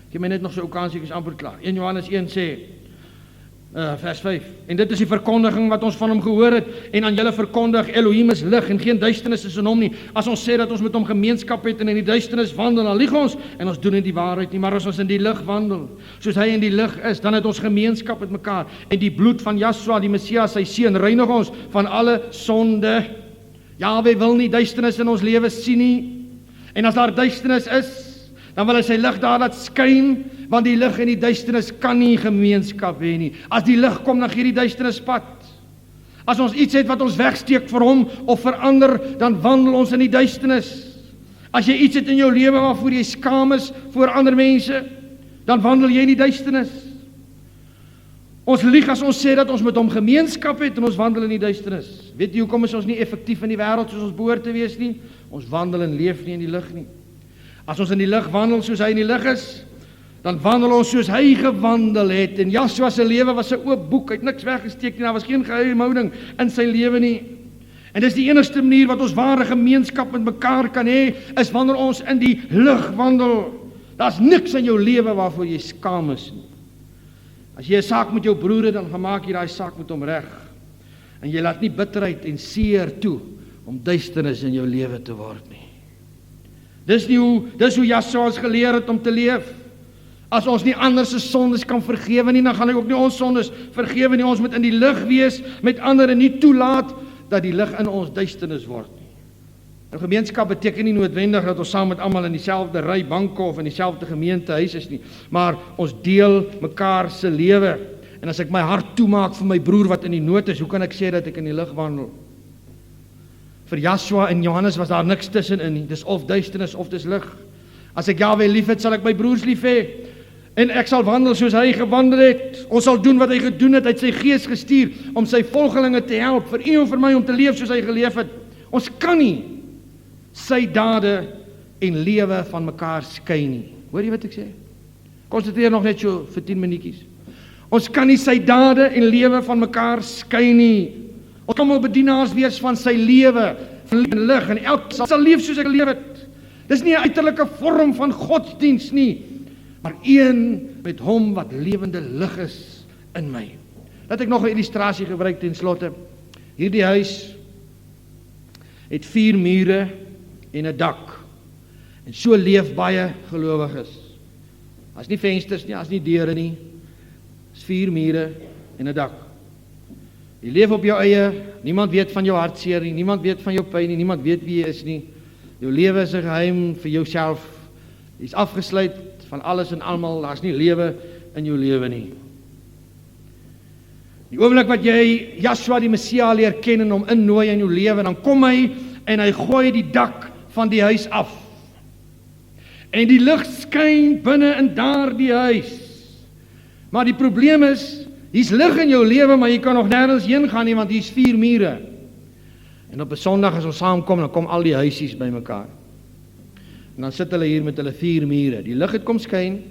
[SPEAKER 1] Ek het my net nog so 'n kansie, ek is amper klaar. 1 Johannes 1 sê, vers 5, en dit is die verkondiging wat ons van hom gehoor het, en aan julle verkondig, Elohim is lig, en geen duisternis is in hom nie. As ons sê dat ons met hom gemeenskap het, en in die duisternis wandel, dan lieg ons, en ons doen nie die waarheid nie, maar as ons in die lig wandel, soos hy in die lig is, dan het ons gemeenskap met mekaar, en die bloed van Yeshua, die Messias, sy seun, reinig ons van alle sonde. Jahwe wil nie duisternis in ons lewe sien nie, en as daar duisternis is, dan wil hy sy lig daar laat skyn, want die lig en die duisternis kan nie gemeenskap hê nie. As die lig kom, dan gee die duisternis pad. As ons iets het wat ons wegsteek vir hom of verander, dan wandel ons in die duisternis. As jy iets het in jou lewe waarvoor jy skaam is voor ander mense, dan wandel jy in die duisternis. Ons lieg as ons sê dat ons met hom gemeenskap het en ons wandel in die duisternis. Weet jy hoekom is ons nie effektief in die wêreld soos ons behoort te wees nie? Ons wandel en leef nie in die lig nie. As ons in die lig wandel soos hy in die lig is, dan wandel ons soos hy gewandel het. En Joshua se lewe was 'n oop boek, hy het niks weggesteek nie, daar was geen geheimhouding in sy lewe nie. En dis die enigste manier wat ons ware gemeenskap met mekaar kan hê, is wanneer ons in die lig wandel. Daar's niks in jou lewe waarvoor jy skaam is nie. As jy 'n saak met jou broer het, dan gemaak jy daai saak met hom reg. En jy laat nie bitterheid en seer toe om duisternis in jou lewe te word nie. Dis hoe Yeshua ons geleer het om te leef. As ons nie ander se sondes kan vergewe nie, dan gaan hy ook nie ons sondes vergewe nie. Ons moet in die lig wees met ander en nie toelaat dat die lig in ons duisternis word nie. 'n Gemeenskap beteken nie noodwendig dat ons saam met almal in dieselfde ry banke of in dieselfde gemeentehuis is nie, maar ons deel mekaar se lewe. En as ek my hart toemaak vir my broer wat in die nood is, hoe kan ek sê dat ek in die lig wandel? Vir Joshua en Johannes was daar niks tussenin nie. Dis of duisternis of dis lig. As ek Jahwe lief het, sal ek my broers lief hê. En ek sal wandel soos hy gewandel het. Ons sal doen wat hy gedoen het. Hy het sy gees gestuur om sy volgelinge te help, vir u en vir my om te leef soos hy geleef het. Ons kan nie sy dade en lewe van mekaar skei nie. Hoor jy wat ek sê? Konsentreer nog net so vir 10 minuutjies. Ons kan nie sy dade en lewe van mekaar skei nie. Ons kan maar bedienaars wees van sy lewe, van lig, en elk sal leef soos hy geleef het. Dis nie 'n uiterlike vorm van godsdiens nie, maar een met hom wat lewende lig is in my. Laat ek nog 'n illustrasie gebruik ten slotte. Hierdie huis het 4 mure en 'n dak. En so leef baie gelowiges. As nie vensters nie, as nie deure nie. Dis 4 mure en 'n dak. Jy leef op jou eie, niemand weet van jou hartseer nie, niemand weet van jou pyn nie, niemand weet wie jy is nie. Jou lewe is 'n geheim vir jouself. Jy's afgesluit van alles en almal, daar's nie lewe in jou lewe nie. Die oomblik wat jy Yahshua die Messia leer ken en hom innooi in jou lewe, dan kom hy en hy gooi die dak van die huis af. En die lig skyn binne in daardie huis. Maar die probleem is, hier's lig in jou lewe, maar jy kan nog nêrens heen gaan nie, want hier's 4 mure. En op 'n Sondag as ons saamkom, dan kom al die huisies bymekaar. En dan sit hulle hier met hulle 4 mure. Die lig het kom skyn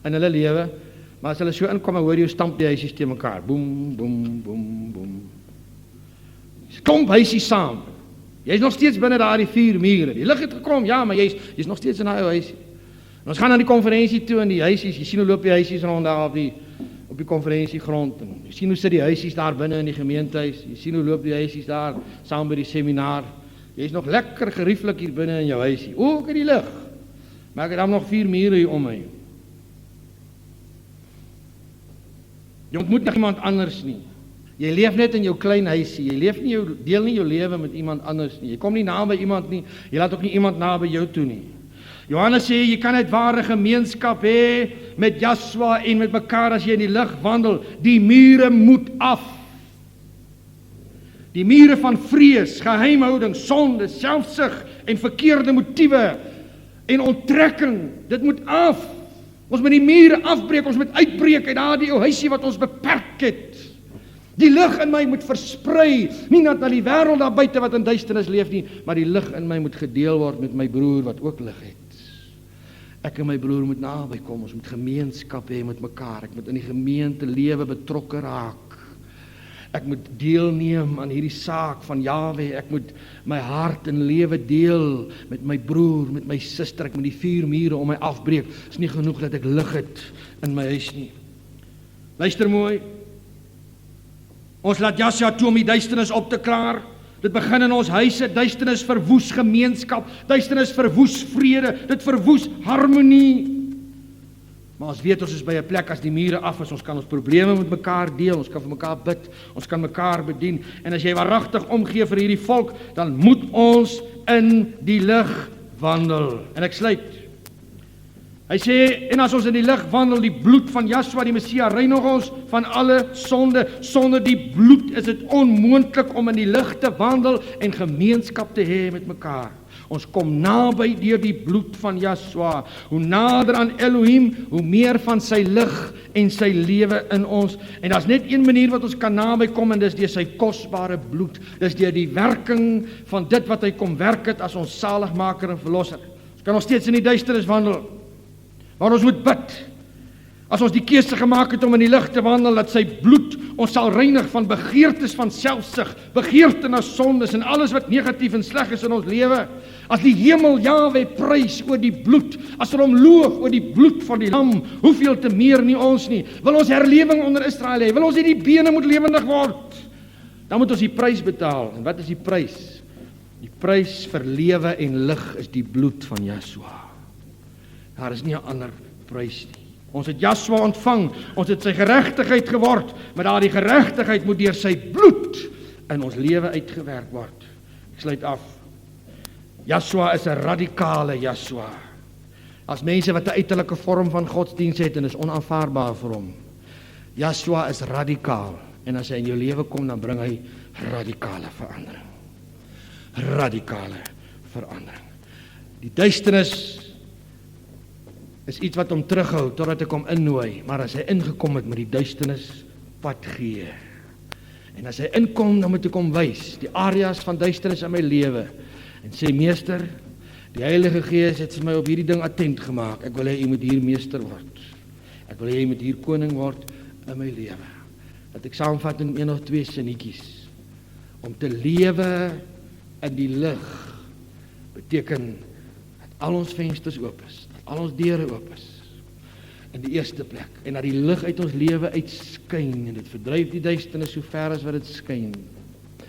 [SPEAKER 1] in hulle lewe, maar as hulle so inkom, dan hoor jy stamp die huisies te mekaar. Boem, boem, boem, boem. Klomp huisies saam. Jy's nog steeds binne daardie 4 mure. Die lig het gekom, ja, maar jy's nog steeds in daai ou huisie. En ons gaan na die konferensie toe in die huisies. Jy sien hoe loop die huisies rond daar op die konferensiegrond. En jy sien hoe sit die huisies daar binne in die gemeentehuis. Jy sien hoe loop die huisies daar saam by die seminar. Jy's nog lekker gerieflik hier binne in jou huisie. O, ek het die lig. Maar ek het dan nog 4 mure hier om my. Jy ontmoet nog iemand anders nie. Jy leef net in jou klein huisie. Jy leef nie deel nie jou lewe met iemand anders nie. Jy kom nie naby iemand nie. Jy laat ook nie iemand naby jou toe nie. Johannes sê jy kan net ware gemeenskap hê met Yahshua en met mekaar as jy in die lig wandel. Die mure moet af. Die mure van vrees, geheimhouding, sonde, selfsug en verkeerde motiewe en onttrekking, dit moet af. Ons moet die mure afbreek, ons moet uitbreek uit daardie ou huisie wat ons beperk het. Die lig in my moet versprei, nie net na die wêreld daar buite wat in duisternis leef nie, maar die lig in my moet gedeel word met my broer wat ook lig het. Ek en my broer moet naby kom, ons moet gemeenskap hê met mekaar, ek moet in die gemeente lewe betrokke raak. Ek moet deelneem aan hierdie saak van Jahwe, ek moet my hart en lewe deel met my broer, met my suster, ek moet die 4 mure om my afbreek. Is nie genoeg dat ek lig het in my huis nie. Luister mooi. Ons laat Yahshua toe om die duisternis op te klaar. Dit begin in ons huise, duisternis verwoes gemeenskap, duisternis verwoes vrede, dit verwoes harmonie. Maar ons weet ons is by 'n plek as die mure af is, ons kan ons probleme met mekaar deel, ons kan vir mekaar bid, ons kan mekaar bedien. En as jy waaragtig omgee vir hierdie volk, dan moet ons in die lig wandel. En ek sluit. Hy sê, en as ons in die lig wandel, die bloed van Yahshua die Messia reinig ons van alle sonde. Sonder die bloed is dit onmoontlik om in die lig te wandel en gemeenskap te hê met mekaar. Ons kom naby deur die bloed van Yahshua. Hoe nader aan Elohim, hoe meer van sy lig en sy lewe in ons. En daar's net een manier wat ons kan naby kom, en dis deur sy kosbare bloed. Dis deur die werking van dit wat hy kom werk het as ons saligmaker en verlosser. Ons kan nog steeds in die duisternis wandel, maar ons moet bid. As ons die keuse gemaak het om in die lig te wandel, dat sy bloed ons sal reinig van begeertes van selfsug, begeerte na sondes en alles wat negatief en sleg is in ons lewe. As die hemel Jahwe prys oor die bloed, as hulle hom loof oor die bloed van die lam, hoeveel te meer nie ons nie. Wil ons herlewing onder Israel hê, wil ons hierdie bene moet lewendig word, dan moet ons die prys betaal. En wat is die prys? Die prys vir lewe en lig is die bloed van Yahshua. Daar is nie 'n ander prys nie. Ons het Yahshua ontvang, ons het sy geregtigheid geword, maar daardie geregtigheid moet deur sy bloed in ons lewe uitgewerk word. Ek sluit af. Yahshua is 'n radikale Yahshua. As mense wat 'n uiterlike vorm van godsdienst het en is onaanvaarbaar vir hom. Yahshua is radikaal, en as hy in jou lewe kom, dan bring hy radikale verandering. Radikale verandering. Die duisternis is iets wat hom terughou totdat ek hom innooi, maar as hy ingekom het met die duisternis pad gee. En as hy inkom, dan moet ek hom wys die areas van duisternis in my lewe en sê, meester, die Heilige Gees het vir my op hierdie ding attent gemaak. Ek wil hê jy moet hier meester word. Ek wil hê jy moet hier koning word in my lewe. Dat ek saamvat in 1 of 2 sinnetjies. Om te lewe in die lig beteken dat al ons vensters oop is, al ons deure oop is, in die eerste plek, en dat die lig uit ons lewe uitskyn, en dit verdryf die duisternis so ver as wat dit skyn.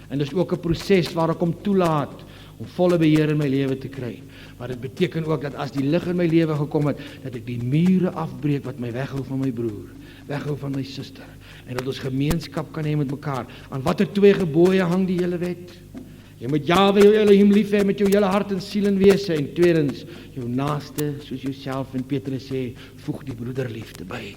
[SPEAKER 1] En dis ook 'n proses waar ek hom toelaat om volle beheer in my lewe te kry. Maar dit beteken ook dat as die lig in my lewe gekom het, dat ek die mure afbreek wat my weghou van my broer, weghou van my suster, en dat ons gemeenskap kan hê met mekaar. Aan watter 2 gebooie hang die hele wet? Jy moet Jahwe jou Elohim lief hê met jou hele hart en siel en wese, en tweedens, jou naaste soos jouself, en Petrus sê, voeg die broederliefde by.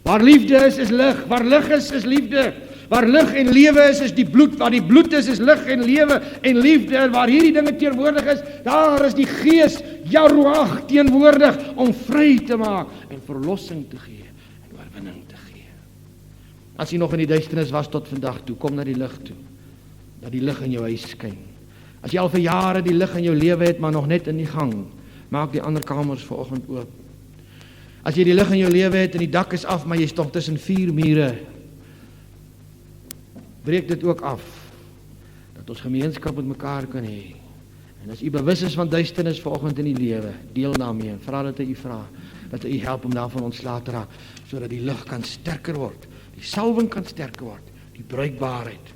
[SPEAKER 1] Waar liefde is lig. Waar lig is liefde. Waar lig en lewe is die bloed. Waar die bloed is lig en lewe en liefde. En waar hierdie dinge teenwoordig is, daar is die Gees, Yaruach, teenwoordig om vry te maak en verlossing te gee en oorwinning te gee. As jy nog in die duisternis was tot vandag toe, kom na die lig toe. Dat die lig in jou huis skyn. As jy al vir jare die lig in jou lewe het, maar nog net in die gang, maak die ander kamers vanoggend oop. As jy die lig in jou lewe het en die dak is af, maar jy is tog tussen 4 mure, breek dit ook af, dat ons gemeenskap met mekaar kan hê. En as u bewus is van duisternis vanoggend in die lewe, deel daarmee en vra dat hy u vra, dat hy u help om daarvan ontslae te raak, sodat die lig kan sterker word, die salwing kan sterker word, die bruikbaarheid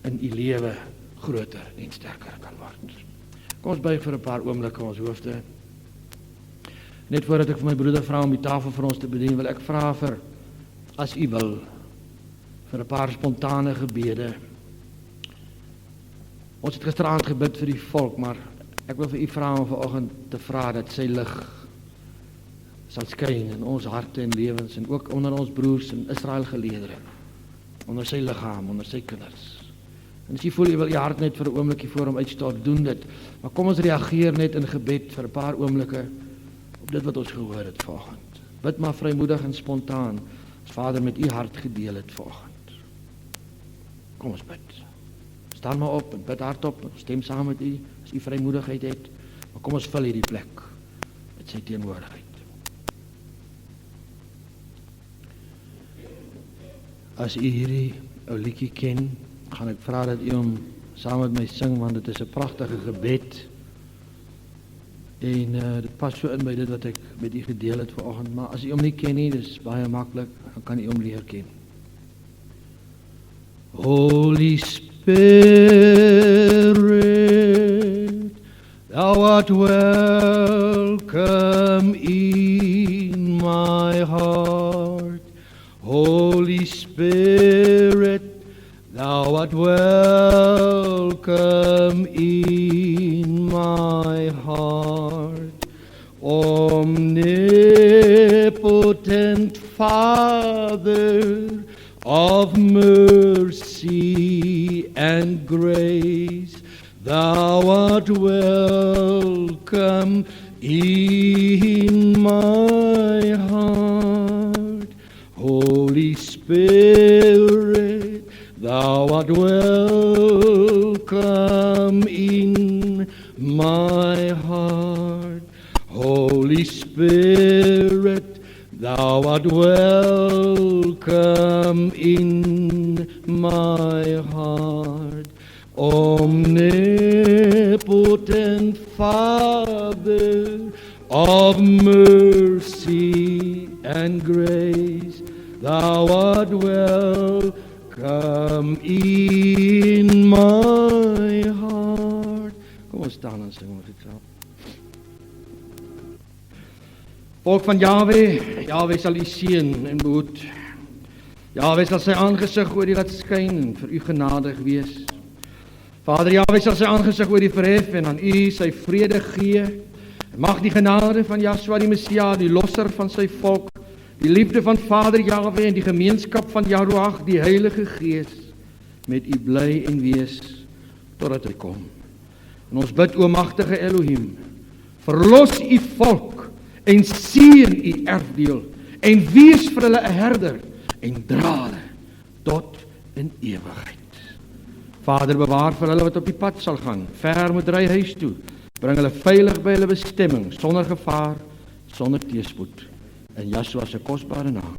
[SPEAKER 1] in u lewe groter en sterker kan word. Kom ons buig vir 'n paar oomblikke ons hoofde. Net voordat ek vir my broeder vra om die tafel vir ons te bedien, wil ek vra vir, as u wil, vir 'n paar spontane gebede. Ons het gisteraand gebid vir die volk, maar ek wil vir u vra om vanoggend te vra dat sy lig sal skyn in ons harte en lewens en ook onder ons broers in Israel geleedere, onder sy liggaam, onder sy kinders. En as jy voel jy wil jy hart net vir 'n oombliekie voor hom uitstort, doen dit. Maar kom ons reageer net in gebed vir 'n paar oomblikke op dit wat ons gehoor het vanoggend. Bid maar vrymoedig en spontaan, as Vader met u hart gedeel het vanoggend. Kom ons bid. Staan maar op en bid hardop, stem saam met u, as u vrymoedigheid het. Maar kom ons vul hierdie plek met sy teenwoordigheid. As u hierdie ou liedjie ken, gaan ek vra dat u hom saam met my sing, want dit is 'n pragtige gebed. En dit pas so in by dit wat ek met u gedeel het vanoggend, maar as u hom nie ken nie, dis baie maklik, dan kan u hom leer ken. Holy Spirit, thou art welcome in my heart. Holy Spirit, thou art welcome in my heart. Omnipotent Father of mercy and grace, thou art welcome in my heart. Holy Spirit, thou art welcome in my heart. Holy Spirit, thou art welcome in my heart. Omnipotent Father of mercy and grace, thou art welcome in my heart. Kom ons staan en sing ons dit saam. Volk van Jahwe, Jahwe sal u seën en behoed. Jahwe sal sy aangesig oor u laat skyn en vir u genadig wees. Vader, Jahwe sal sy aangesig oor u verhef en aan u sy vrede gee. Mag die genade van Yahshua die Messia, die losser van sy volk, die liefde van Vader Jahwe en die gemeenskap van Yaruach, die Heilige Gees, met u bly en wees totdat hy kom. En ons bid, o magtige Elohim, verlos u volk en seën u erfdeel en wees vir hulle 'n herder en dra hulle tot in ewigheid. Vader, bewaar vir hulle wat op die pad sal gaan, ver moet ry huis toe, bring hulle veilig by hulle bestemming, sonder gevaar, sonder teëspoed, in Yahshua se kosbare naam.